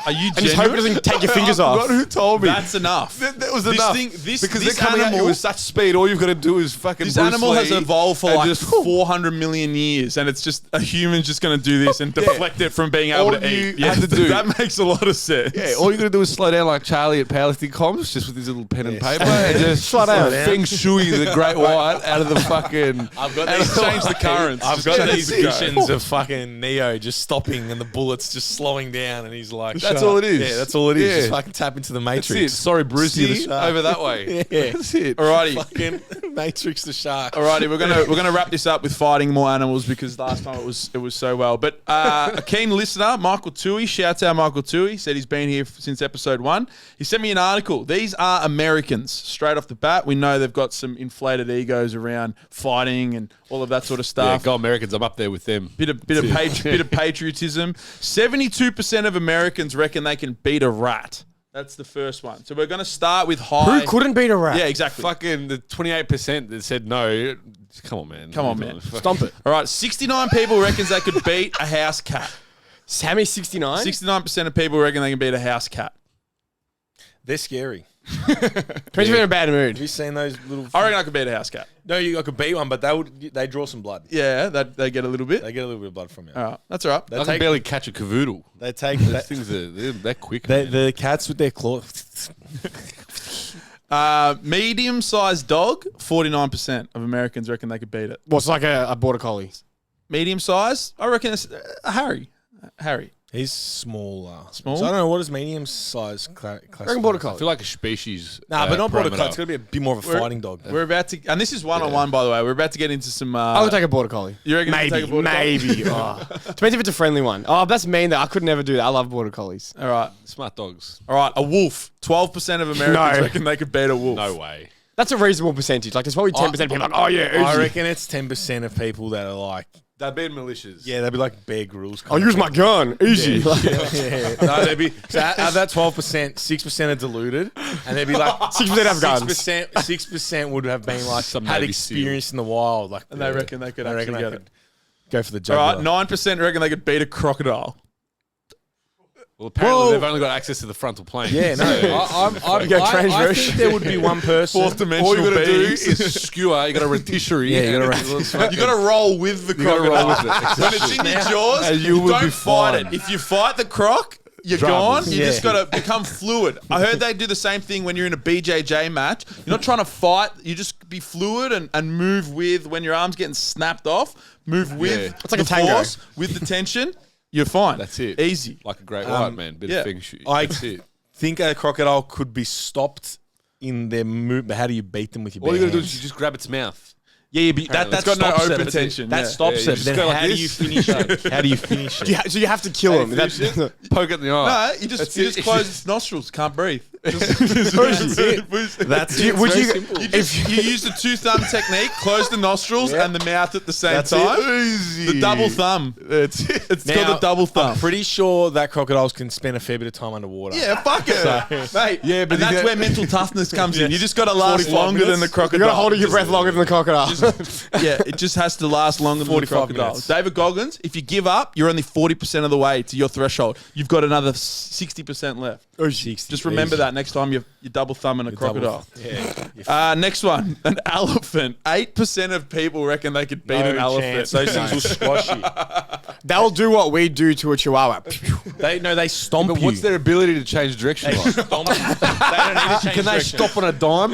Speaker 1: Are you
Speaker 4: And just hope it
Speaker 1: genuine?
Speaker 4: doesn't take your fingers
Speaker 3: I
Speaker 4: off.
Speaker 3: forgot who told me.
Speaker 1: That's enough.
Speaker 3: That was
Speaker 1: This
Speaker 3: enough.
Speaker 1: thing-
Speaker 3: because
Speaker 1: this
Speaker 3: they're coming at you
Speaker 1: animal-
Speaker 3: with such speed. All you've got to do is fucking.
Speaker 1: This
Speaker 3: Bruce
Speaker 1: animal has
Speaker 3: Lee
Speaker 1: evolved for
Speaker 3: and
Speaker 1: like
Speaker 3: just
Speaker 1: 400 million years, and it's just a human's just going to do this and deflect it from being able
Speaker 3: All
Speaker 1: to
Speaker 3: you
Speaker 1: eat.
Speaker 3: have to do-
Speaker 1: That makes a lot of sense.
Speaker 3: Yeah, all you got to do is slow down like Charlie at powerlifting comms, just with his little pen and paper, and just
Speaker 4: Slow down.
Speaker 3: Feng Shui the Great White out of the fucking.
Speaker 2: I've got
Speaker 1: And
Speaker 2: these
Speaker 1: change the currents.
Speaker 2: I've
Speaker 1: Just
Speaker 2: got
Speaker 1: change
Speaker 2: these
Speaker 1: the go.
Speaker 2: visions of fucking Neo just stopping and the bullets just slowing down, and he's like,
Speaker 3: That's all it is.
Speaker 2: Yeah, that's all it is.
Speaker 3: Yeah.
Speaker 2: Just fucking tap into the
Speaker 3: That's
Speaker 2: Matrix.
Speaker 3: it. Sorry, Brucey,
Speaker 2: See the
Speaker 3: over that way.
Speaker 2: Yeah.
Speaker 3: That's it.
Speaker 1: Alrighty.
Speaker 2: Fucking Matrix the shark.
Speaker 1: Alrighty, we're gonna wrap this up with fighting more animals because last time it was so well. But a keen listener, Michael Tui, shouts out Michael Tui, said he's been here since episode 1. He sent me an article. These are Americans. Straight off the bat, we know they've got some inflated egos around fighting and all of that sort of
Speaker 3: Yeah,
Speaker 1: stuff.
Speaker 3: go Americans. I'm up there with them.
Speaker 1: Bit of patriotism. 72% of Americans reckon they can beat a rat. That's the first one. So we're going to start with high.
Speaker 4: Who couldn't beat a rat?
Speaker 1: Yeah, exactly.
Speaker 3: Fucking the 28% that said no. Come on, man.
Speaker 1: Come on, man.
Speaker 4: Stomp it.
Speaker 1: All right, 69 people reckons they could beat a house cat.
Speaker 4: Sammy 69.
Speaker 1: 69% of people reckon they can beat a house cat.
Speaker 2: They're scary.
Speaker 4: Depends if you're in a bad mood.
Speaker 2: Have you seen those little?
Speaker 1: I reckon I could beat a house cat.
Speaker 2: No, I could beat one, but they draw some blood.
Speaker 1: Yeah, they get a little bit.
Speaker 2: They get a little bit of blood from you.
Speaker 1: All right, that's all right.
Speaker 3: I can barely catch a cavoodle.
Speaker 2: They take
Speaker 3: Those things they're quick. man.
Speaker 2: the cats with their claws.
Speaker 1: Medium-sized dog, 49% of Americans reckon they could beat it.
Speaker 4: What's like a border collie?
Speaker 1: Medium size, I reckon it's Harry.
Speaker 2: He's smaller.
Speaker 1: Small?
Speaker 2: So I don't know, what is medium size class?
Speaker 4: I reckon border
Speaker 3: I
Speaker 4: collie.
Speaker 3: feel like a species.
Speaker 2: Nah, but not border
Speaker 3: parameter.
Speaker 2: collie. It's got to be a bit more of a fighting dog.
Speaker 1: We're about to, and this is one-on-one, by the way. We're about to get into some.
Speaker 4: I would take a border collie.
Speaker 1: You reckon you
Speaker 4: Maybe,
Speaker 1: take a border collie?
Speaker 4: maybe. Oh. Depends if it's a friendly one. Oh, that's mean. That I could never do that. I love border collies.
Speaker 1: All right,
Speaker 3: Smart dogs.
Speaker 1: all right. A wolf. 12% of Americans reckon they could beat a wolf.
Speaker 3: No way.
Speaker 4: That's a reasable percentage. Like, there's probably 10% of people like, oh yeah,
Speaker 2: I
Speaker 4: easy.
Speaker 2: reckon it's 10% of people that are like,
Speaker 3: They're being malicious.
Speaker 2: yeah, they'd be like Bear Grylls.
Speaker 4: I'll use my gun. Easy.
Speaker 2: Yeah. No, they'd be so out of that 12%, 6% are deluded, and they'd be like
Speaker 4: 6% have guns.
Speaker 2: 6% would have been like
Speaker 3: Some
Speaker 2: had
Speaker 3: Navy
Speaker 2: experience in the wild, like,
Speaker 1: And they reckon they could actually get it.
Speaker 2: go for the
Speaker 1: All
Speaker 2: jugular.
Speaker 1: right, 9% reckon they could beat a crocodile.
Speaker 3: Well, apparently
Speaker 2: Whoa.
Speaker 3: they've only got access to the frontal plane.
Speaker 2: Yeah, no,
Speaker 3: So-
Speaker 2: I think there would be one person.
Speaker 1: Fourth dimensional
Speaker 3: All you got to do
Speaker 1: beings.
Speaker 3: is skewer. You got a rotisserie.
Speaker 2: Yeah, you
Speaker 3: gotta
Speaker 1: You got to roll with the
Speaker 3: gotta
Speaker 1: crocodile.
Speaker 3: roll with it.
Speaker 1: When it's in your jaws,
Speaker 3: And you will
Speaker 1: don't
Speaker 3: be
Speaker 1: fight
Speaker 3: fine.
Speaker 1: it. If you fight the croc, you're
Speaker 3: Dramas.
Speaker 1: gone. You
Speaker 2: Yeah.
Speaker 1: just got to become fluid. I heard they do the same thing when you're in a BJJ match. You're not trying to fight. You just be fluid and move with, when your arm's getting snapped off, move with
Speaker 3: Yeah.
Speaker 4: It's like a
Speaker 1: the
Speaker 4: tango.
Speaker 1: force, with the tension. You're fine.
Speaker 3: That's it.
Speaker 1: Easy.
Speaker 3: Like a great white man. Bit
Speaker 1: yeah.
Speaker 3: of feng shui.
Speaker 2: I
Speaker 3: That's it.
Speaker 2: think a crocodile could be stopped in their move, but how do you beat them with your
Speaker 3: All you
Speaker 2: bare
Speaker 3: got to do
Speaker 2: hands?
Speaker 3: is you just grab its mouth.
Speaker 2: Yeah, but that
Speaker 1: It's got no
Speaker 2: stops
Speaker 1: open
Speaker 2: it.
Speaker 1: tension.
Speaker 2: That
Speaker 1: yeah.
Speaker 2: stops
Speaker 3: Yeah,
Speaker 2: it.
Speaker 3: you
Speaker 2: Then
Speaker 3: just go like
Speaker 2: how do
Speaker 3: this.
Speaker 2: you finish it? How do you finish it?
Speaker 4: So you have to kill him. That's
Speaker 3: Poke it in the eye.
Speaker 1: No, you just
Speaker 3: That's it.
Speaker 1: close its nostrils. Can't breathe.
Speaker 2: That's it.
Speaker 4: would
Speaker 2: Very
Speaker 4: you-
Speaker 2: simple.
Speaker 1: You use the two thumb technique, close the nostrils and the mouth at the same
Speaker 2: That's
Speaker 1: time.
Speaker 2: it.
Speaker 3: Easy.
Speaker 1: The double thumb. It's
Speaker 2: Now,
Speaker 1: called the double thumb.
Speaker 2: I'm pretty sure that crocodiles can spend a fair bit of time underwater.
Speaker 1: Yeah, fuck it, mate.
Speaker 3: Yeah, but
Speaker 1: and that's
Speaker 3: you
Speaker 1: where mental toughness comes in. You just got to last
Speaker 2: 45
Speaker 1: longer than the
Speaker 2: minutes.
Speaker 1: crocodile.
Speaker 4: You got to hold your breath longer than the crocodile.
Speaker 1: Yeah, it just has to last longer than the
Speaker 2: 45
Speaker 1: crocodile.
Speaker 2: minutes.
Speaker 1: David Goggins, if you give up, you're only 40% of the way to your threshold. You've got another 60% left. Just remember that next time you double thumbing a crocodile.
Speaker 2: Yeah.
Speaker 1: Next one, an elephant. 8% of people reckon they could beat an elephant.
Speaker 2: Those things will squash you.
Speaker 4: They'll do what we do to a chihuahua.
Speaker 2: They stomp
Speaker 3: But
Speaker 2: you.
Speaker 3: what's their ability to change direction like?
Speaker 2: Stomp you. They don't need to change
Speaker 3: Can they
Speaker 2: direction.
Speaker 3: stop on a dime?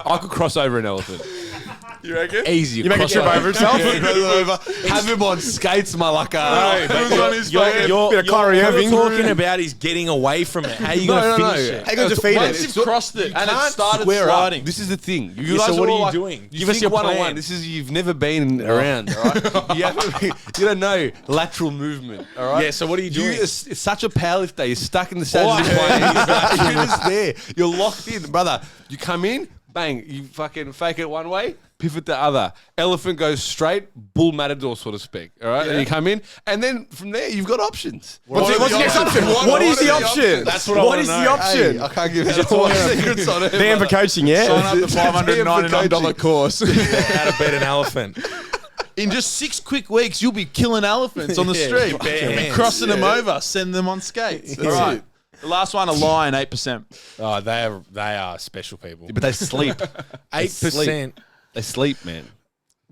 Speaker 3: I could cross over an elephant.
Speaker 1: You reckon?
Speaker 3: Easy.
Speaker 4: You make a trip over himself?
Speaker 3: Have him on skates, malaka.
Speaker 1: Who's on his
Speaker 2: You're,
Speaker 1: phone?
Speaker 2: you're,
Speaker 4: Bit of Kyrie
Speaker 2: what
Speaker 4: Irving.
Speaker 2: you're talking about is getting away from it. How are you going to finish it?
Speaker 4: How you going to defeat
Speaker 1: Once
Speaker 4: it?
Speaker 1: you've crossed it and it
Speaker 3: Can't
Speaker 1: started
Speaker 3: square
Speaker 1: sliding.
Speaker 3: up. This is the thing. You
Speaker 2: Yeah,
Speaker 3: guys
Speaker 2: so what
Speaker 3: are
Speaker 2: are
Speaker 3: all
Speaker 2: you
Speaker 3: like,
Speaker 2: doing?
Speaker 3: You
Speaker 2: Give us
Speaker 3: think
Speaker 2: your
Speaker 3: one-on-one.
Speaker 2: plan.
Speaker 3: This is you've never been around. All right. You don't know lateral movement. All right.
Speaker 2: Yeah, so what are you doing?
Speaker 3: It's such a powerlifter. You're stuck in the Saturday plane. You're just there. You're locked in, brother. You come in, bang. You fucking fake it one way, pivot the other. Elephant goes straight, bull matador, so to speak. All right. And you come in, and then from there you've got options.
Speaker 4: What's the next option? What is the option?
Speaker 2: That's what I
Speaker 4: What
Speaker 2: wanna
Speaker 4: is the
Speaker 2: know.
Speaker 4: option?
Speaker 3: I can't give you all the secrets on it.
Speaker 4: DM for coaching, yeah?
Speaker 1: Sign up the $599 course.
Speaker 2: How to beat an elephant.
Speaker 1: In just 6 quick weeks, you'll be killing elephants on the
Speaker 2: Yeah,
Speaker 1: street.
Speaker 2: with bare
Speaker 1: You'll be
Speaker 2: hands.
Speaker 1: crossing them over, send them on skates. All right. The last one, a lion, 8%.
Speaker 2: Oh, they are special people.
Speaker 3: But they sleep.
Speaker 2: 8%.
Speaker 3: They sleep, man.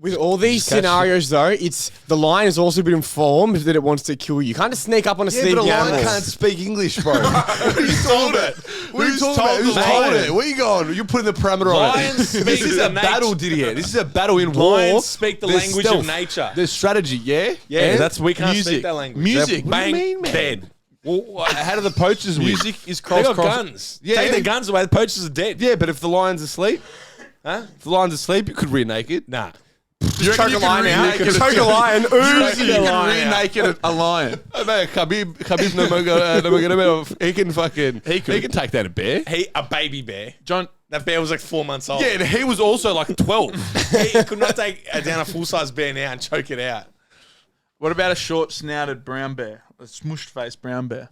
Speaker 4: With all these scenarios, though, it's the lion has also been informed that it wants to kill you. You can't just sneak up on a sneaking animal.
Speaker 3: speak English, bro. What are you talking about? What are you talking about? Who's told it? Where are you going? You're putting the parameter on it.
Speaker 2: Lions speak
Speaker 3: This is
Speaker 2: the
Speaker 3: a battle, Didier. This is a battle in war.
Speaker 2: Lions speak the
Speaker 3: There's
Speaker 2: language
Speaker 3: stealth.
Speaker 2: of nature.
Speaker 3: There's strategy, yeah?
Speaker 2: Yeah,
Speaker 3: And
Speaker 2: that's we can't
Speaker 1: music.
Speaker 2: speak that language.
Speaker 1: Music.
Speaker 2: Bang,
Speaker 3: What do you mean, man?
Speaker 2: dead.
Speaker 3: Well, how do the poachers win?
Speaker 1: Music is
Speaker 2: They got
Speaker 1: cross.
Speaker 2: guns.
Speaker 3: Yeah.
Speaker 2: Take their guns away. The poachers are dead.
Speaker 3: Yeah, but if the lion's asleep,
Speaker 2: Huh?
Speaker 3: if the lion's asleep, you could rear naked.
Speaker 2: Nah.
Speaker 1: You reckon
Speaker 4: Choke
Speaker 1: you
Speaker 4: a
Speaker 1: can
Speaker 4: lion out.
Speaker 1: re-naked a-
Speaker 4: Choke a lion.
Speaker 1: You reckon
Speaker 4: Ooh.
Speaker 1: you can
Speaker 2: lion out.
Speaker 1: re-naked a lion?
Speaker 3: Oh, man, Khabib no, he can fucking, he can take down a bear.
Speaker 2: A baby bear.
Speaker 1: John,
Speaker 2: That bear was like 4 months old.
Speaker 3: Yeah, and he was also like 12.
Speaker 2: He could not take down a full-size bear now and choke it out.
Speaker 1: what about a short-snouted brown bear? A smushed-faced brown bear?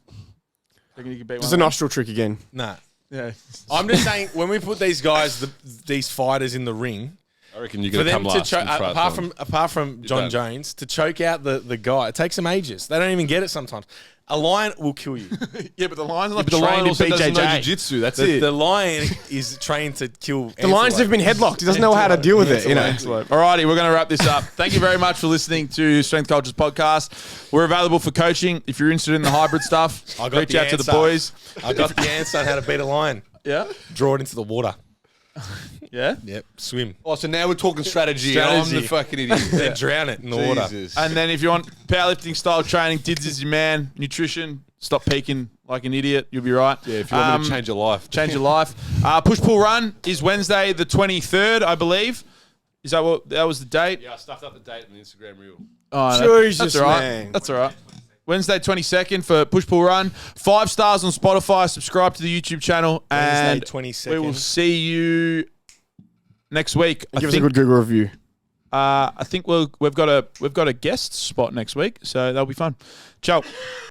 Speaker 1: Reckon you could beat
Speaker 4: Just
Speaker 1: one
Speaker 4: a
Speaker 1: of
Speaker 4: nostril trick again.
Speaker 2: Nah.
Speaker 1: them? Yeah.
Speaker 2: I'm just saying, when we put these guys, these fighters in the ring,
Speaker 3: I reckon you're
Speaker 2: for
Speaker 3: going to
Speaker 2: them
Speaker 3: come
Speaker 2: to
Speaker 3: last.
Speaker 2: choke,
Speaker 3: in triathlon.
Speaker 2: apart from John
Speaker 3: done.
Speaker 2: Jones, to choke out the guy, it takes them ages. They don't even get it sometimes. A lion will kill you.
Speaker 1: Yeah, but the lion's not
Speaker 3: But the lion
Speaker 1: trained
Speaker 3: also
Speaker 1: in
Speaker 3: doesn't know
Speaker 1: BJJ.
Speaker 3: jiu-jitsu. That's
Speaker 2: The,
Speaker 3: it.
Speaker 2: the lion is trained to kill.
Speaker 4: The lion's never been headlocked. He doesn't know how to deal with it. You know.
Speaker 1: Alrighty, we're going to wrap this up. Thank you very much for listening to Strength Cultures Podcast. We're available for coaching. If you're interested in the hybrid stuff,
Speaker 2: I got
Speaker 1: reach
Speaker 2: the
Speaker 1: out to the
Speaker 2: answer.
Speaker 1: boys.
Speaker 2: I got the answer on how to beat a lion.
Speaker 1: Yeah?
Speaker 2: Draw it into the water.
Speaker 1: Yeah?
Speaker 2: Yep. Swim.
Speaker 3: Oh, so now we're talking strategy. And I'm the fucking idiot.
Speaker 2: Then drown it in the water.
Speaker 3: Jesus.
Speaker 1: And then if you want powerlifting style training, Dids is your man. Nutrition, stop peaking like an idiot. You'll be right.
Speaker 3: Yeah, if you want me to change your life.
Speaker 1: Change your life. Push Pull Run is Wednesday the 23rd, I believe. Is that what that was the date?
Speaker 3: Yeah, I stuffed up the date on the Instagram reel.
Speaker 1: Oh,
Speaker 4: Jesus,
Speaker 1: that's all right.
Speaker 4: man.
Speaker 1: That's all right. Wednesday 22nd for Push Pull Run. 5 stars on Spotify. Subscribe to the YouTube channel, and
Speaker 2: Wednesday 22nd.
Speaker 1: we will see you next week.
Speaker 4: Give us a good Google review.
Speaker 1: I think we've got a guest spot next week, so that'll be fun. Ciao.